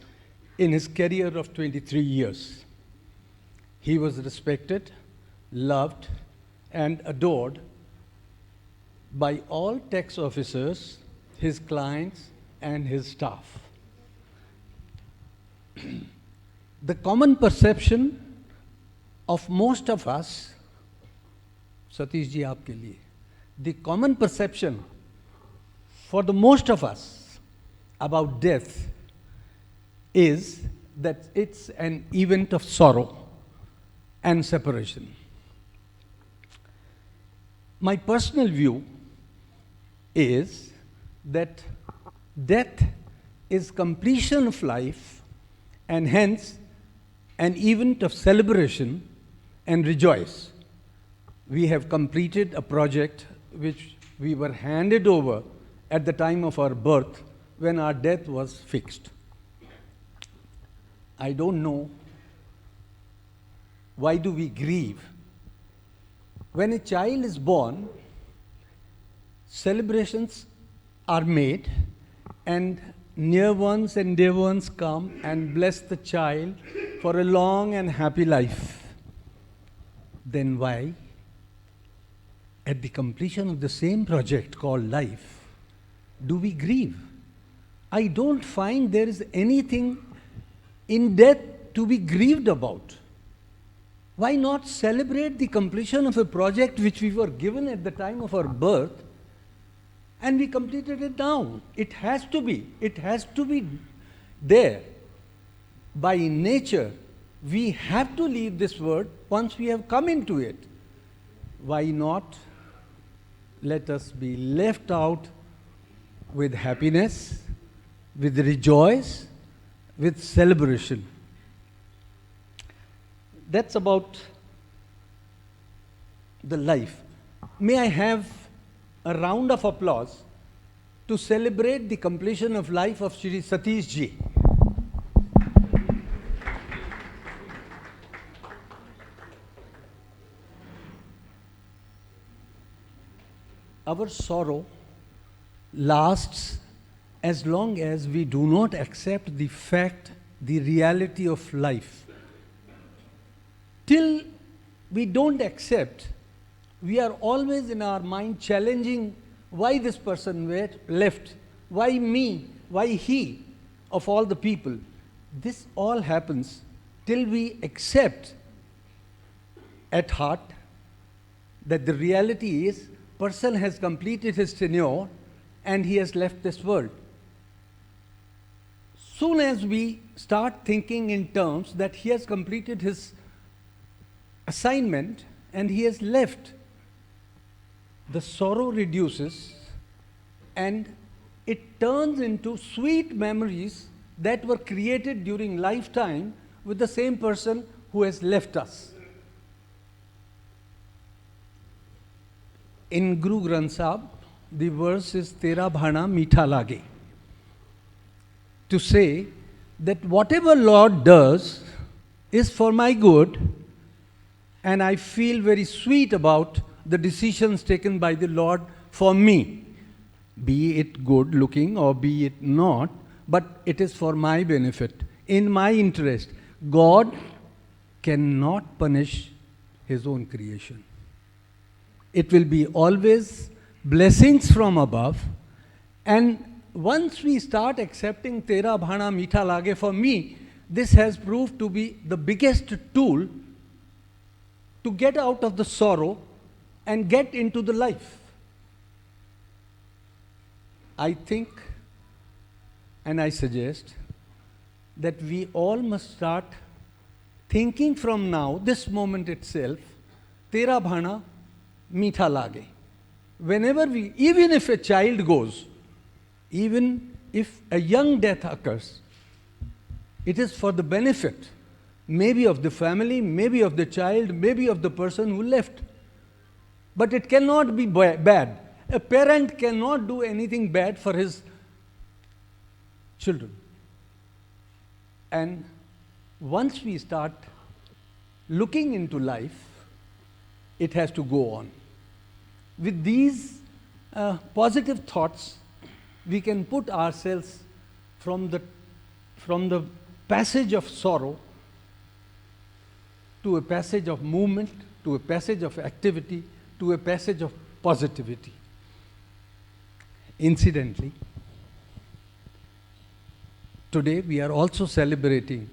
in his career of 23 years. He was respected, loved, and adored by all tax officers, his clients, and his staff. The common perception of most of us, Satish ji aapke liye, the common perception for the most of us about death is that it's an event of sorrow and separation. My personal view is that death is completion of life and hence an event of celebration and rejoice. We have completed a project which we were handed over at the time of our birth when our death was fixed. I don't know why do we grieve. When a child is born, celebrations are made and near ones and dear ones come and bless the child for a long and happy life. Then why, at the completion of the same project called life, do we grieve? I don't find there is anything in death to be grieved about. Why not celebrate the completion of a project which we were given at the time of our birth and we completed it now? It has to be there. By nature, we have to leave this world once we have come into it. Why not let us be left out with happiness, with rejoice, with celebration? That's about the life. May I have a round of applause to celebrate the completion of life of Shri Satish Ji. Our sorrow lasts as long as we do not accept the fact, the reality of life. Till we don't accept, we are always in our mind challenging why this person left, why me, why he, of all the people. This all happens till we accept at heart that the reality is person has completed his tenure and he has left this world. Soon as we start thinking in terms that he has completed his assignment and he has left, the sorrow reduces and it turns into sweet memories that were created during lifetime with the same person who has left us. In Guru Granth Sahib, the verse is Tera Bhana Meetha Lage, to say that whatever Lord does is for my good, and I feel very sweet about the decisions taken by the Lord for me, be it good looking or be it not, but it is for my benefit, in my interest. God cannot punish his own creation. It will be always blessings from above, and once we start accepting Tera Bhana Meetha Lage, for me, this has proved to be the biggest tool to get out of the sorrow and get into the life. I think and I suggest that we all must start thinking from now, this moment itself, Tera Bhana मीठा लागे. Whenever we, even if a child goes, even if a young death occurs, it is for the benefit, maybe of the family, maybe of the child, maybe of the person who left. But it cannot be bad. A parent cannot do anything bad for his children. And once we start looking into life, it has to go on. With these positive thoughts, we can put ourselves from the passage of sorrow to a passage of movement, to a passage of activity, to a passage of positivity. Incidentally, today we are also celebrating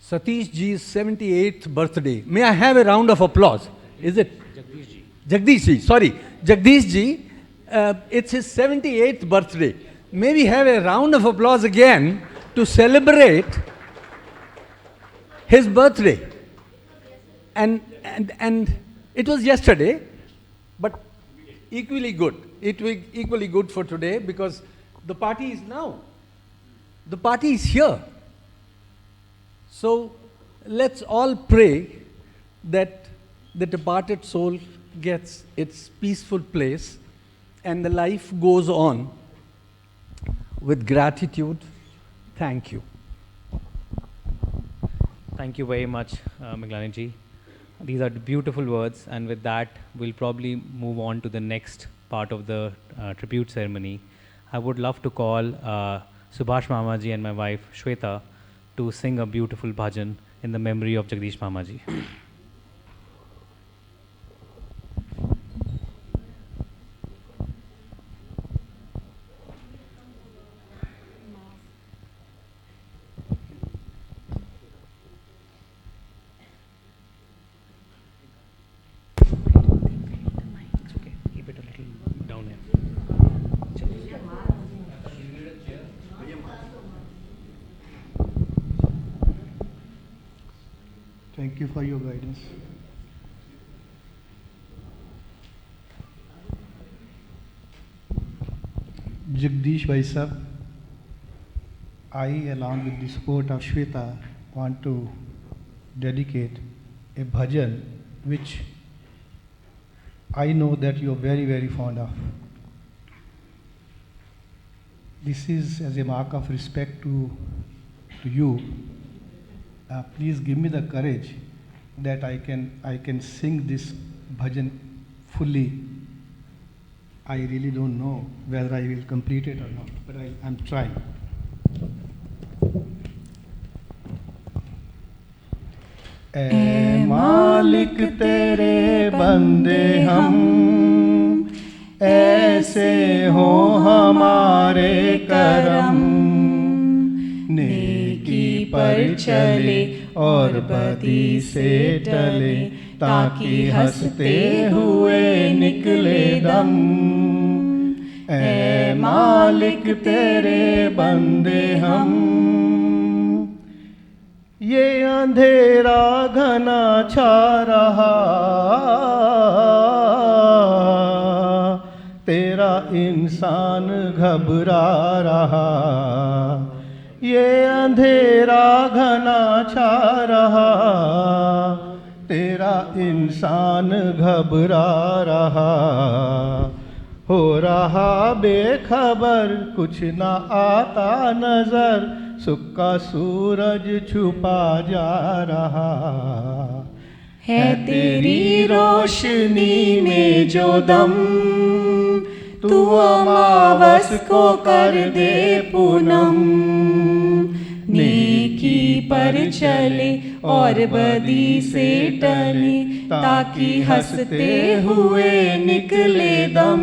Satish ji's 78th birthday. May I have a round of applause? Is it? Jagdish ji, sorry. Jagdish ji, it's his 78th birthday. May we have a round of applause again to celebrate his birthday. And it was yesterday, but equally good. It was equally good for today because the party is now. The party is here. So let's all pray that the departed soul gets its peaceful place and the life goes on with gratitude. Thank you. Thank you very much, Miglani ji. These are beautiful words, and with that, we'll probably move on to the next part of the tribute ceremony. I would love to call Subhash Mamaji and my wife Shweta to sing a beautiful bhajan in the memory of Jagdish Mamaji. It's okay. Keep it a little down here. Thank you for your guidance. Jagdish Bhai Sahab, I, along with the support of Shweta, want to dedicate a bhajan which I know that you are very, very fond of. This is as a mark of respect to you. Please give me the courage that I can sing this bhajan fully. I really don't know whether I will complete it or not, but I'm trying. ऐ मालिक तेरे बंदे हम, ऐसे हो हमारे करम, नेकी पर चले और बदी से टले, ताकि हंसते हुए निकले दम। ऐ मालिक तेरे बंदे हम, ये अंधेरा घना छा रहा, तेरा इंसान घबरा रहा। ये अंधेरा घना छा रहा, तेरा इंसान घबरा रहा। हो रहा बेखबर कुछ ना आता नजर, सुख का सूरज छुपा जा रहा। है तेरी रोशनी में जो दम, तू अमावस को कर दे पूनम। नेकी पर चले और बदी से टले, ताकि हंसते हुए निकले दम।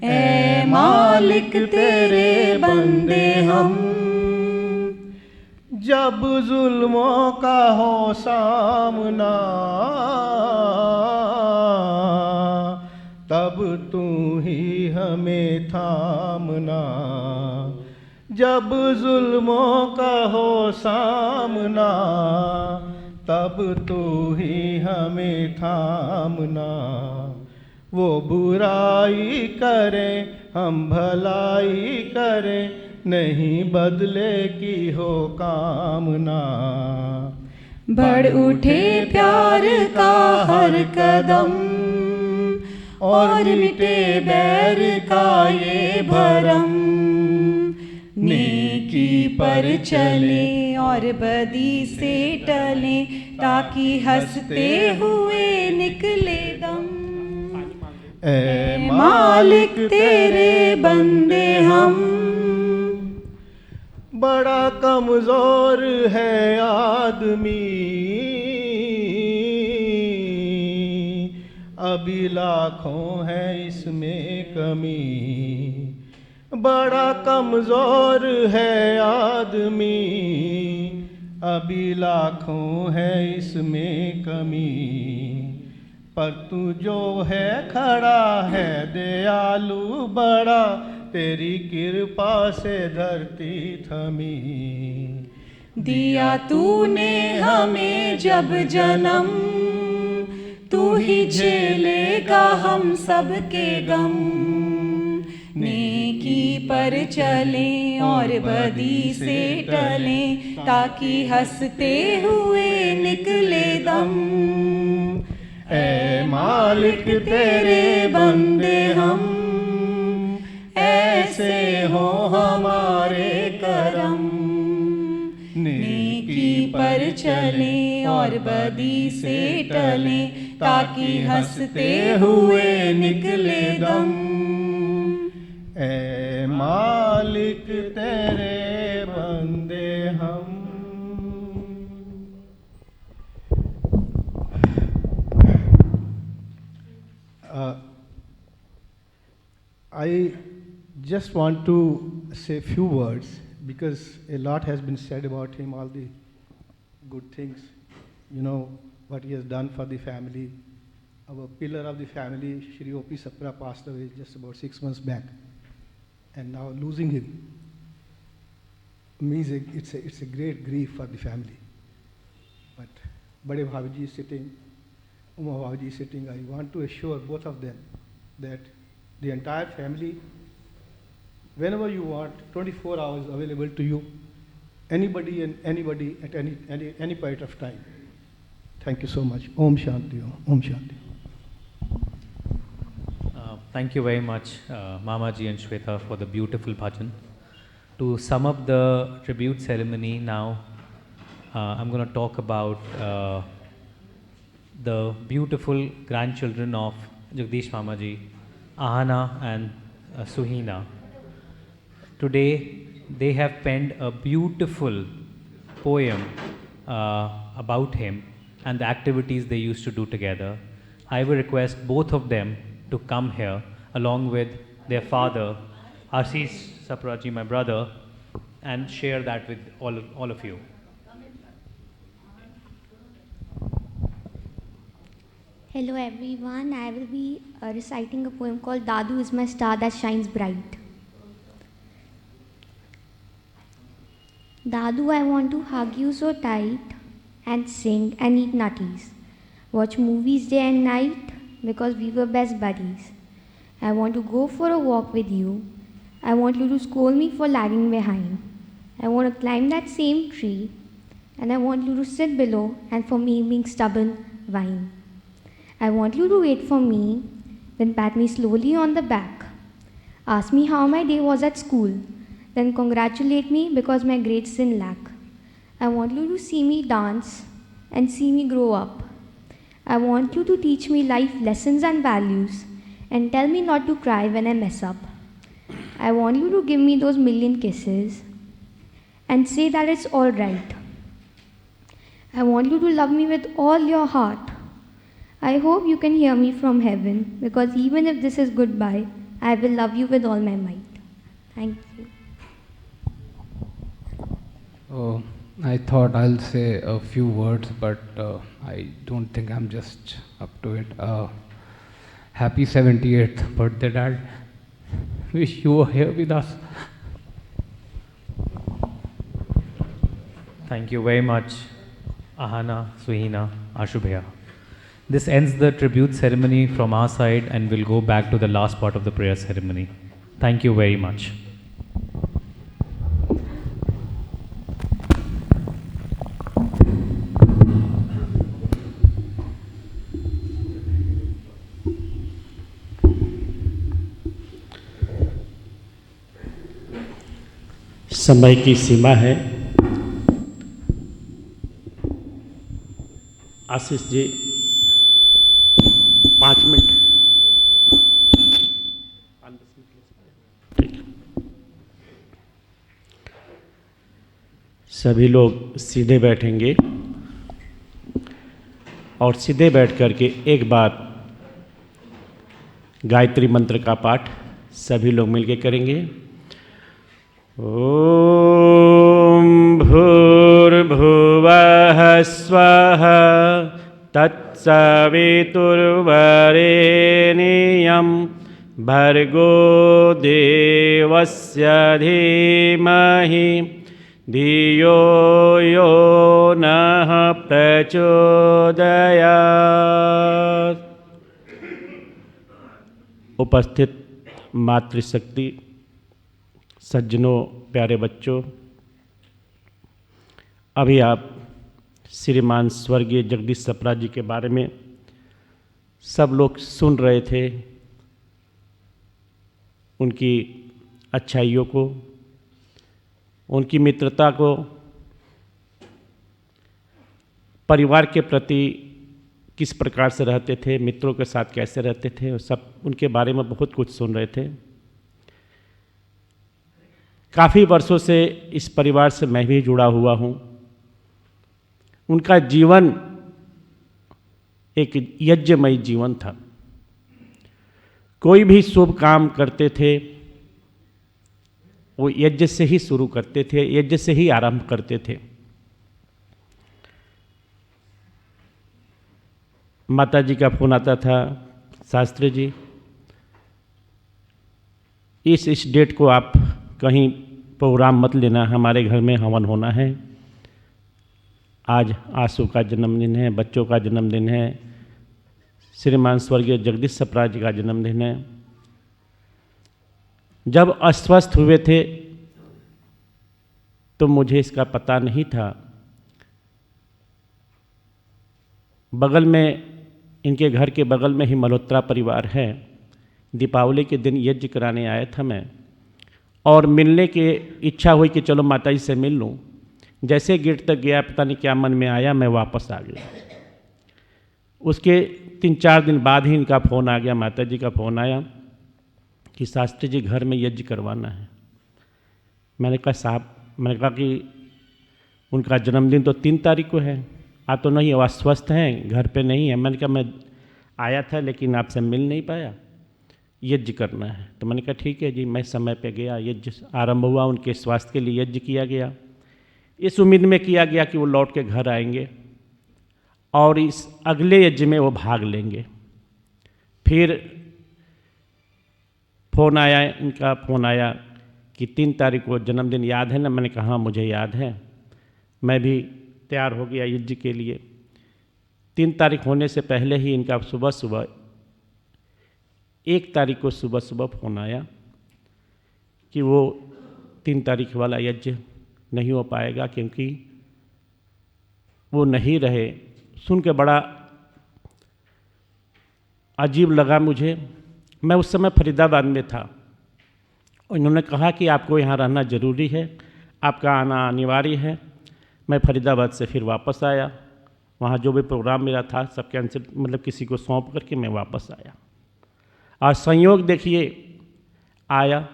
ऐ मालिक तेरे बंदे हम, जब जुल्मों का हो सामना, तब तू ही हमें थामना। जब जुल्मों का हो सामना, तब तो ही हमें थामना। वो बुराई करें हम भलाई करें, नहीं बदले की हो कामना। बढ़ उठे प्यार का हर कदम, और मिटे बैर का ये भरम। नेकी पर चले और बदी से टले, ताकि हंसते हुए निकले दम। ए मालिक तेरे बंदे हम, बड़ा कमजोर है आदमी। अभी लाखों है इसमें कमी, बड़ा कमजोर है आदमी। अभी लाखों है इसमें कमी, पर तू जो है खड़ा है दयालु बड़ा, तेरी कृपा से धरती थमी। दिया तूने हमें जब जन्म, तू ही झेलेगा हम सब के गम। नेकी पर चलें और बदी से टलें, ताकि हंसते हुए निकले दम। ए मालिक तेरे बंदे हम, ऐसे हो हमारे करम। नेकी पर चलें और बदी से टलें, ताकि हंसते हुए निकले दम। ए मालिक तेरे बंदे हम। I just want to say a few words, because a lot has been said about him, all the good things, you know, what he has done for the family. Our pillar of the family, Shri O.P. Sapra, passed away just about 6 months back. And now losing him means it's a great grief for the family. But Bade Bhaviji is sitting, Uma Bhaviji is sitting. I want to assure both of them that the entire family, whenever you want, 24 hours available to you, anybody and anybody at any point of time. Thank you so much. Om Shanti, Om Shanti. Thank you very much, Mamaji and Shweta, for the beautiful bhajan. To sum up the tribute ceremony now, I'm going to talk about the beautiful grandchildren of Jagdish Mamaji, Ahana and Suhina. Today, they have penned a beautiful poem about him and the activities they used to do together. I will request both of them to come here along with their father, Ashish Sapraji, my brother, and share that with all of you. Hello everyone, I will be reciting a poem called Dadu is my star that shines bright. Dadu, I want to hug you so tight and sing and eat nutties. Watch movies day and night because we were best buddies. I want to go for a walk with you. I want you to scold me for lagging behind. I want to climb that same tree, and I want you to sit below and for me being stubborn whine. I want you to wait for me, then pat me slowly on the back. Ask me how my day was at school, then congratulate me because my grades didn't lack. I want you to see me dance and see me grow up. I want you to teach me life lessons and values and tell me not to cry when I mess up. I want you to give me those million kisses and say that it's all right. I want you to love me with all your heart. I hope you can hear me from heaven, because even if this is goodbye, I will love you with all my might. Thank you. Oh, I thought I'll say a few words, but I don't think I'm just up to it. Happy 78th birthday, Dad. Wish you were here with us. Thank you very much, Ahana, Suhina, Ashubhaya. This ends the tribute ceremony from our side and we'll go back to the last part of the prayer ceremony. Thank you very much. समय की सीमा है। Ashish ji 5 minute. ठीक। सभी लोग सीधे बैठेंगे और सीधे बैठ करके एक बार गायत्री मंत्र का पाठ सभी लोग मिलके करेंगे। ॐ भूर्भुवः स्वः तत्सवितुर्वरेण्यं भर्गो देवस्य धीमहि धियो यो नः प्रचोदयात्। उपस्थित मातृशक्ति, सज्जनों, प्यारे बच्चों, अभी आप श्रीमान स्वर्गीय जगदीश सप्रा जी के बारे में सब लोग सुन रहे थे, उनकी अच्छाइयों को, उनकी मित्रता को, परिवार के प्रति किस प्रकार से रहते थे, मित्रों के साथ कैसे रहते थे, और सब उनके बारे में बहुत कुछ सुन रहे थे। काफ़ी वर्षों से इस परिवार से मैं भी जुड़ा हुआ हूँ। उनका जीवन एक यज्ञमयी जीवन था। कोई भी शुभ काम करते थे वो यज्ञ से ही शुरू करते थे, यज्ञ से ही आरंभ करते थे। माता जी का फोन आता था, शास्त्री जी इस डेट को आप कहीं प्रोग्राम मत लेना, हमारे घर में हवन होना है। आज आंसू का जन्मदिन है, बच्चों का जन्मदिन है, श्रीमान स्वर्गीय जगदीश सप्रा जी का जन्मदिन है। जब अस्वस्थ हुए थे तो मुझे इसका पता नहीं था। बगल में, इनके घर के बगल में ही मल्होत्रा परिवार है। दीपावली के दिन यज्ञ कराने आया था मैं, और मिलने की इच्छा हुई कि चलो माता जी से मिल लूँ। जैसे गेट तक गया, पता नहीं क्या मन में आया, मैं वापस आ गया। उसके 3-4 दिन बाद ही इनका फ़ोन आ गया, माता जी का फ़ोन आया कि शास्त्री जी घर में यज्ञ करवाना है। मैंने कहा साहब, मैंने कहा कि उनका जन्मदिन तो 3 तारीख को है, आप तो नहीं, वो स्वस्थ हैं, घर पे नहीं है। मैंने कहा मैं आया था लेकिन आपसे मिल नहीं पाया, यज्ञ करना है। तो मैंने कहा ठीक है जी। मैं समय पे गया, यज्ञ आरंभ हुआ, उनके स्वास्थ्य के लिए यज्ञ किया गया। इस उम्मीद में किया गया कि वो लौट के घर आएंगे और इस अगले यज्ञ में वो भाग लेंगे। फिर फ़ोन आया, इनका फ़ोन आया कि 3 तारीख को जन्मदिन याद है ना? मैंने कहा हाँ मुझे याद है। मैं भी तैयार हो गया यज्ञ के लिए। 3 तारीख होने से पहले ही इनका सुबह सुबह 1 तारीख को सुबह सुबह फ़ोन आया कि वो 3 तारीख वाला यज्ञ नहीं हो पाएगा, क्योंकि वो नहीं रहे। सुन के बड़ा अजीब लगा मुझे। मैं उस समय फरीदाबाद में था। उन्होंने कहा कि आपको यहाँ रहना ज़रूरी है, आपका आना अनिवार्य है। मैं फरीदाबाद से फिर वापस आया। वहाँ जो भी प्रोग्राम मेरा था सब कैंसिल, मतलब किसी को सौंप करके मैं वापस आया। और संयोग देखिए आया,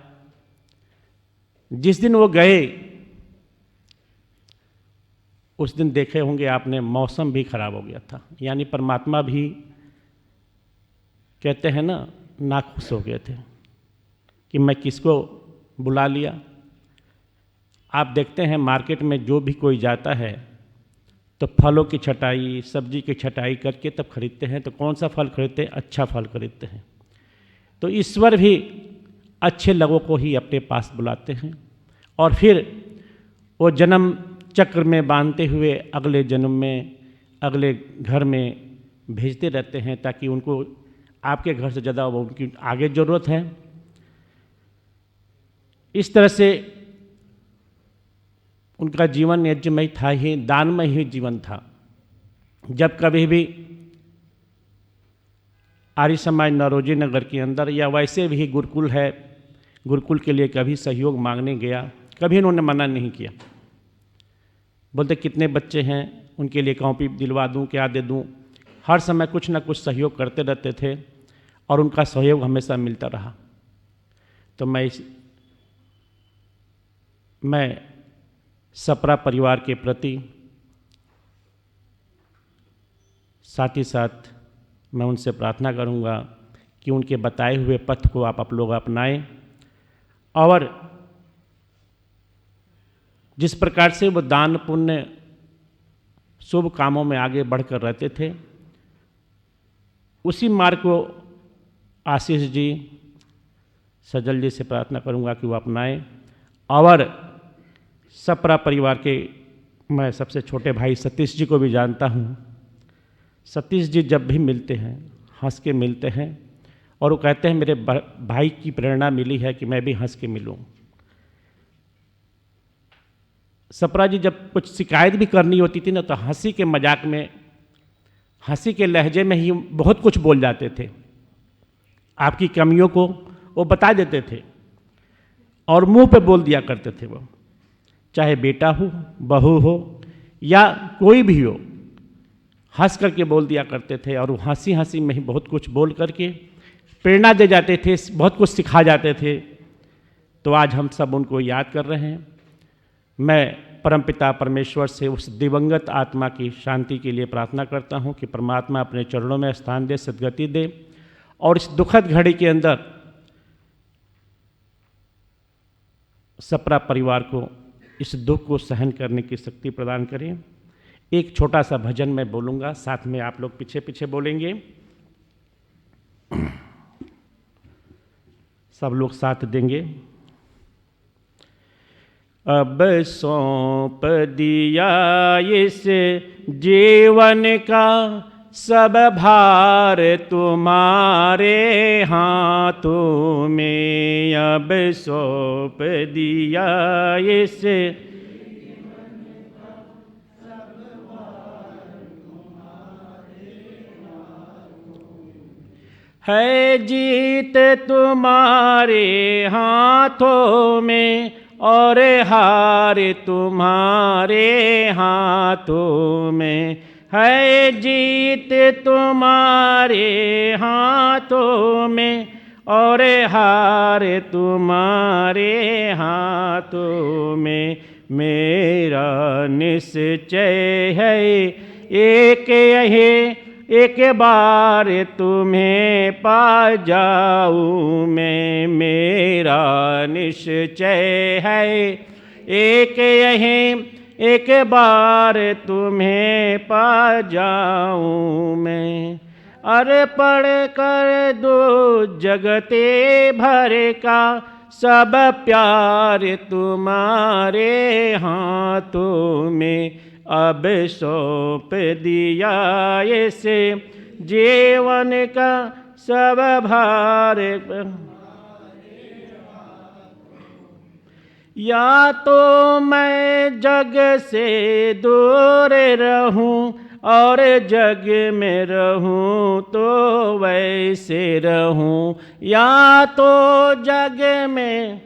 जिस दिन वो गए उस दिन देखे होंगे आपने, मौसम भी खराब हो गया था। यानी परमात्मा भी कहते हैं ना, नाखुश हो गए थे कि मैं किसको बुला लिया। आप देखते हैं मार्केट में जो भी कोई जाता है तो फलों की छटाई, सब्जी की छटाई करके तब खरीदते हैं। तो कौन सा फल खरीदते हैं? अच्छा फल खरीदते हैं। तो ईश्वर भी अच्छे लोगों को ही अपने पास बुलाते हैं। और फिर वो जन्म चक्र में बांधते हुए अगले जन्म में, अगले घर में भेजते रहते हैं, ताकि उनको आपके घर से ज़्यादा उनकी आगे ज़रूरत है। इस तरह से उनका जीवन यज्ञमय था ही, दानमय ही जीवन था। जब कभी भी आर्य समाज नरोजी नगर के अंदर या वैसे भी गुरुकुल है, गुरुकुल के लिए कभी सहयोग मांगने गया, कभी उन्होंने मना नहीं किया। बोलते कितने बच्चे हैं, उनके लिए कॉपी दिलवा दूं, क्या दे दूं, हर समय कुछ ना कुछ सहयोग करते रहते थे और उनका सहयोग हमेशा मिलता रहा। तो मैं सप्रा परिवार के प्रति, साथ ही साथ मैं उनसे प्रार्थना करूंगा कि उनके बताए हुए पथ को आप लोग अपनाएं, और जिस प्रकार से वो दान पुण्य शुभ कामों में आगे बढ़कर रहते थे, उसी मार्ग को आशीष जी, सजल जी से प्रार्थना करूंगा कि वो अपनाएं। और सप्रा परिवार के मैं सबसे छोटे भाई सतीश जी को भी जानता हूँ। सतीश जी जब भी मिलते हैं हंस के मिलते हैं, और वो कहते हैं मेरे भाई की प्रेरणा मिली है कि मैं भी हंस के मिलूं। सप्रा जी जब कुछ शिकायत भी करनी होती थी ना, तो हंसी के मजाक में, हंसी के लहजे में ही बहुत कुछ बोल जाते थे। आपकी कमियों को वो बता देते थे और मुंह पे बोल दिया करते थे। वो चाहे बेटा हो, बहू हो या कोई भी हो, हंस करके बोल दिया करते थे, और वो हंसी हंसी में ही बहुत कुछ बोल करके प्रेरणा दे जाते थे, बहुत कुछ सिखा जाते थे। तो आज हम सब उनको याद कर रहे हैं। मैं परमपिता परमेश्वर से उस दिवंगत आत्मा की शांति के लिए प्रार्थना करता हूं कि परमात्मा अपने चरणों में स्थान दे, सद्गति दे, और इस दुखद घड़ी के अंदर सप्रा परिवार को इस दुख को सहन करने की शक्ति प्रदान करें। एक छोटा सा भजन मैं बोलूँगा, साथ में आप लोग पीछे पीछे बोलेंगे। सब लोग साथ देंगे। अब सौंप दिया इस जीवन का सब भार तुम्हारे हाथों में, अब सौंप दिया इस है जीत तुम्हारे हाथों में, और हार तुम्हारे हाथों में, है जीत तुम्हारे हाथों में, और हार तुम्हारे हाथों में। मेरा निश्चय है एक यही, एक बार तुम्हें पा जाऊं मैं। मेरा निश्चय है एक यही, एक बार तुम्हें पा जाऊं मैं। अर्पण कर दो जगते भर का सब प्यार तुम्हारे हाथों में, अब सौंप दिया इसे जीवन का सब भार। या तो मैं जग से दूर रहूं और जग में रहूं तो वैसे रहूं, या तो जग में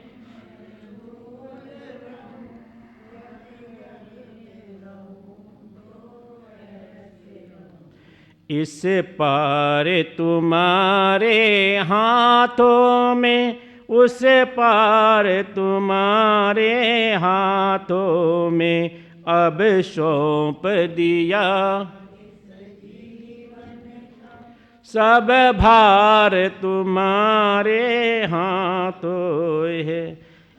इस पार तुम्हारे हाथों में, उस पार तुम्हारे हाथों में, अब सौंप दिया सब भार तुम्हारे हाथों है।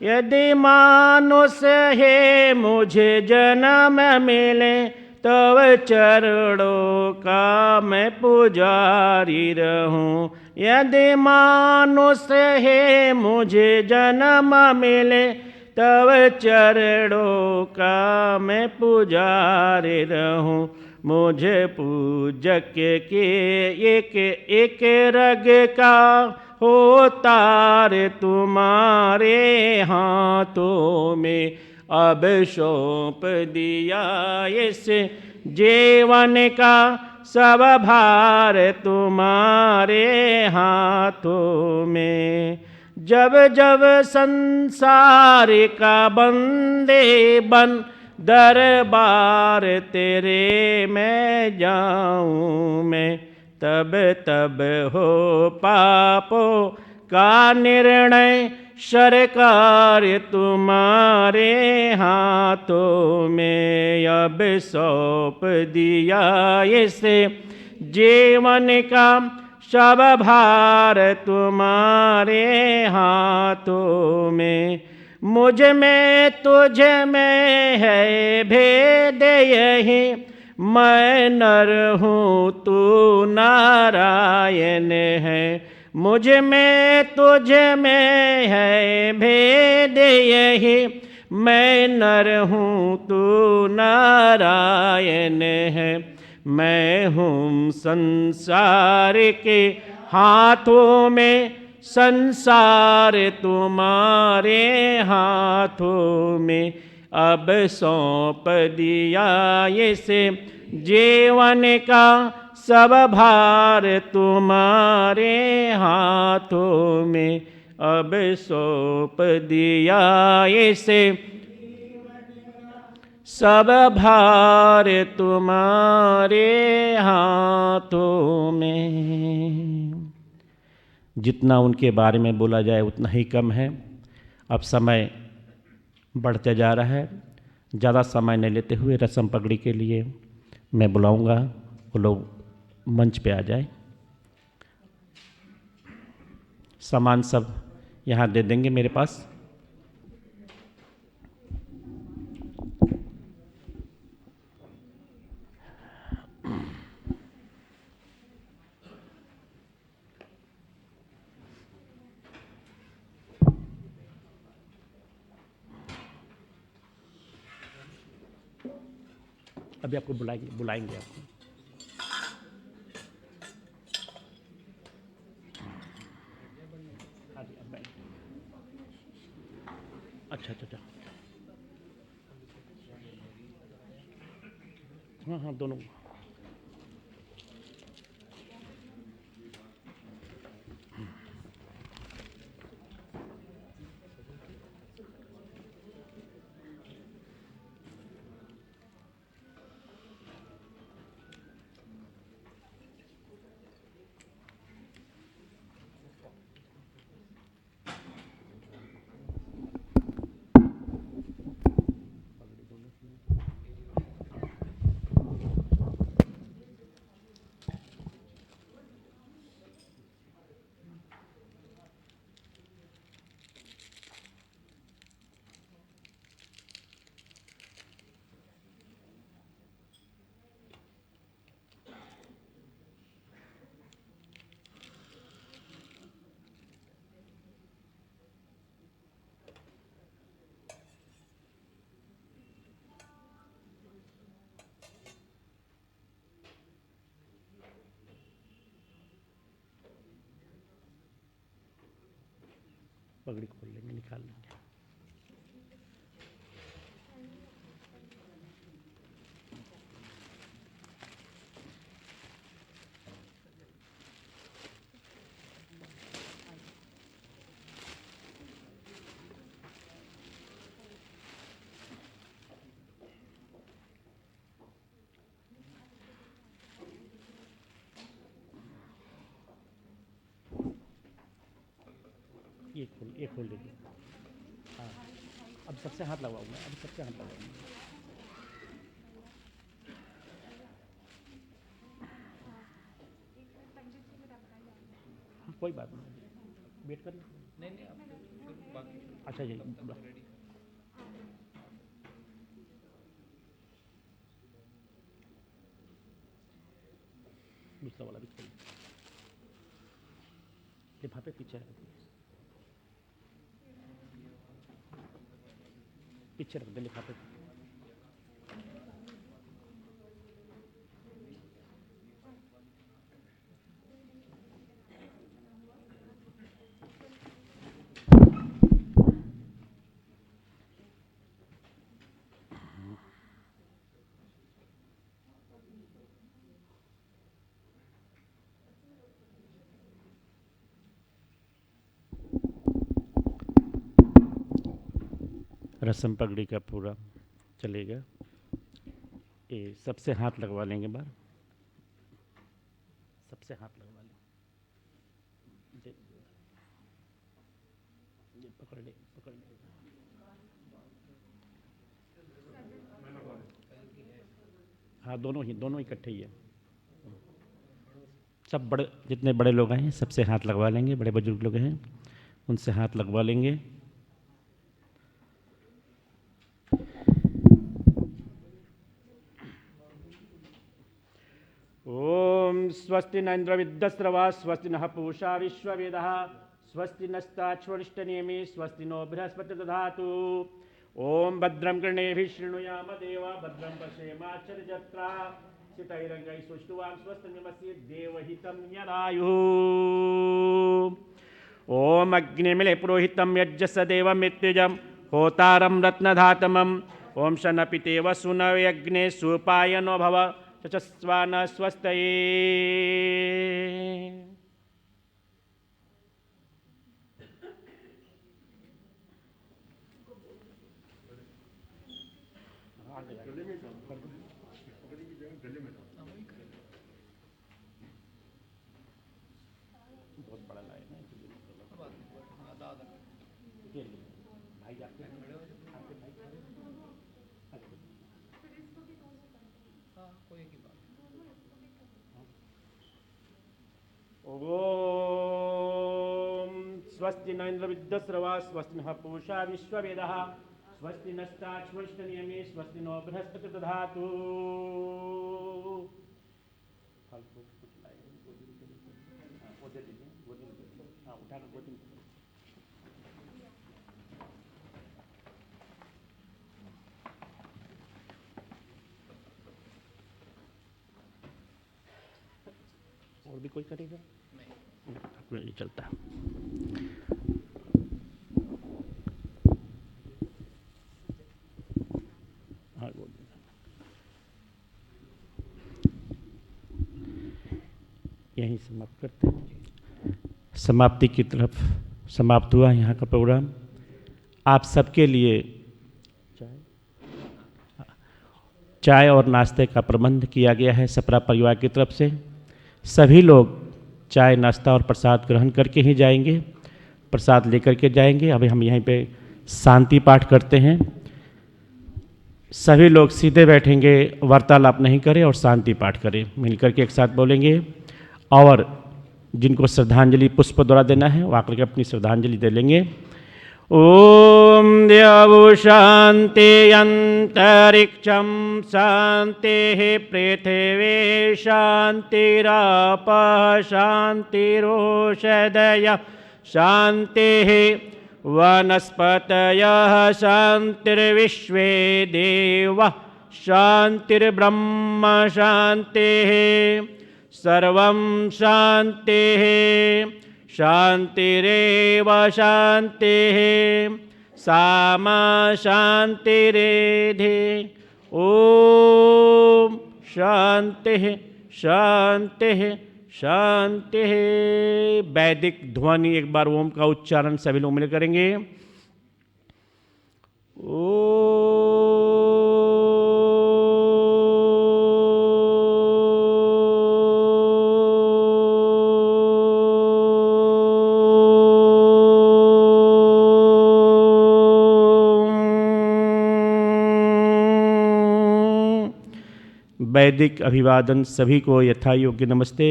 यदि मानुष है मुझे जन्म मिले, तब चरणों का मैं पुजारी रहूं। यदि मानुष है मुझे जन्म मिले, तव चरणों का मैं पुजारी रहूं। मुझे पूजक के एक एक रग का हो तार तुम्हारे हाथों में, अब सौंप दिया इस जीवन का सब भार तुम्हारे हाथों में। जब जब संसार का बंदे बन दरबार तेरे मैं जाऊं मैं, तब तब हो पापों का निर्णय सरकार तुम्हारे हाथों में। अब सौंप दिया इसे जीवन का सब भार तुम्हारे हाथों में। मुझ में तुझ में है भेद यही, मैं नर हूँ तू नारायण है। मुझ में तुझ में है भेद यही, मैं नर हूँ तू नारायण है। मैं हूँ संसार के हाथों में, संसार तुम्हारे हाथों में। अब सौंप दिया इसे जीवन का सब भार तुम्हारे हाथों में। अब सौंप दिया इसे सब भार तुम्हारे हाथों में। जितना उनके बारे में बोला जाए उतना ही कम है। अब समय बढ़ते जा रहा है। ज़्यादा समय नहीं लेते हुए रस्म पगड़ी के लिए मैं बुलाऊंगा, वो लोग मंच पे आ जाए। सामान सब यहाँ दे देंगे मेरे पास। अभी आपको बुलाएंगे आपको। अच्छा अच्छा अच्छा, हाँ हाँ दोनों। पगड़ी खोल लेंगे, निकाल लेंगे। ये खोल लीजिए। हाँ, अब सबसे हाथ लगाऊंगा, अब सबसे हाथ लगाऊंगा। कोई बात नहीं, वेट करिए। नहीं अच्छा जी, दूसरा वाला भी खोलिए। लिफाफे पीछे रख दिए। पीछे रख दे लिफाफे। रस्म पगड़ी का पूरा चलेगा। ये सबसे हाथ लगवा लेंगे बार, सबसे हाथ लगवा लें। ये पकड़ ले, पकड़ ले। हाँ दोनों इकट्ठे ही है। सब बड़े, जितने बड़े लोग हैं सबसे हाथ लगवा लेंगे। बड़े बुजुर्ग लोग हैं उनसे हाथ लगवा लेंगे। ओम स्वस्ति न इंद्र विद्यस्रवा स्वस्ति नः पूषा विश्ववेदः स्वस्ति नस्ताच्छवरिष्ठनेमि स्वस्ति नो बृहस्पति दधातु। ओम भद्रं कर्णेभिः शृणुयाम देवा भद्रं पश्येमाक्षरजत्रा स्थितैरङ्गैः सुष्ठुवां स्वस्तिर्निमस्य देवहितं यदायुः। ओम अग्निमिले पुरोहितं यज्ञस्य देवमृत्युजं होतारं रत्नधातमम्। ओम शनपितेव सुनवे अग्ने सुपायनो भव चस्वान स्वस्तये। बहुत बड़ा लाइन है भाई जाते हैं ओम स्वस्ति न इंद्र विद्यस्रवा स्वस्ति नः पूषा विश्ववेदः स्वस्ति नस्ताच्छवरिष्ठनेमि स्वस्ति नो बृहस्पति दधातु। उठाकर गोदी में। और भी कोई करेगा? नहीं, ये चलता है। हाँ यहीं समाप्त करते हैं। समाप्ति की तरफ समाप्त हुआ यहाँ का प्रोग्राम। आप सबके लिए चाय और नाश्ते का प्रबंध किया गया है सपरा परिवार की तरफ से। सभी लोग चाय नाश्ता और प्रसाद ग्रहण करके ही जाएंगे, प्रसाद लेकर के जाएंगे। अभी हम यहीं पे शांति पाठ करते हैं। सभी लोग सीधे बैठेंगे, वार्तालाप नहीं करें और शांति पाठ करें। मिलकर के एक साथ बोलेंगे और जिनको श्रद्धांजलि पुष्प द्वारा देना है वो आकर के अपनी श्रद्धांजलि दे लेंगे। ओम देवो शांति अंतरिक्षं शांतिः पृथिवी शांतिरापः शांतिरोषधयः शांतिः वनस्पतयः शांतिर्विश्वे देवाः शांतिर्ब्रह्म शांतिः सर्वं शांतिः शांतिरेव शांतिः सामा शांतिरेधि। ओम शांतिः शांतिः शांतिः। वैदिक ध्वनि एक बार ओम का उच्चारण सभी लोग मिल करेंगे। वैदिक अभिवादन सभी को यथा योग्य नमस्ते।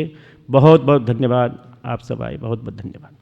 बहुत बहुत धन्यवाद, आप सब आए, बहुत बहुत धन्यवाद।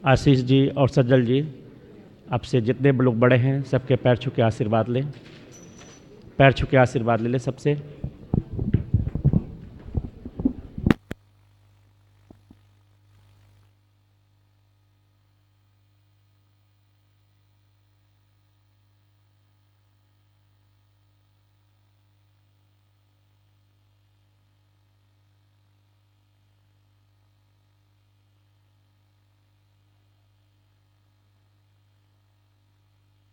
आशीष जी और सज्जल जी, आपसे जितने लोग बड़े हैं सबके पैर छू के आशीर्वाद लें, पैर छू के आशीर्वाद ले लें सबसे।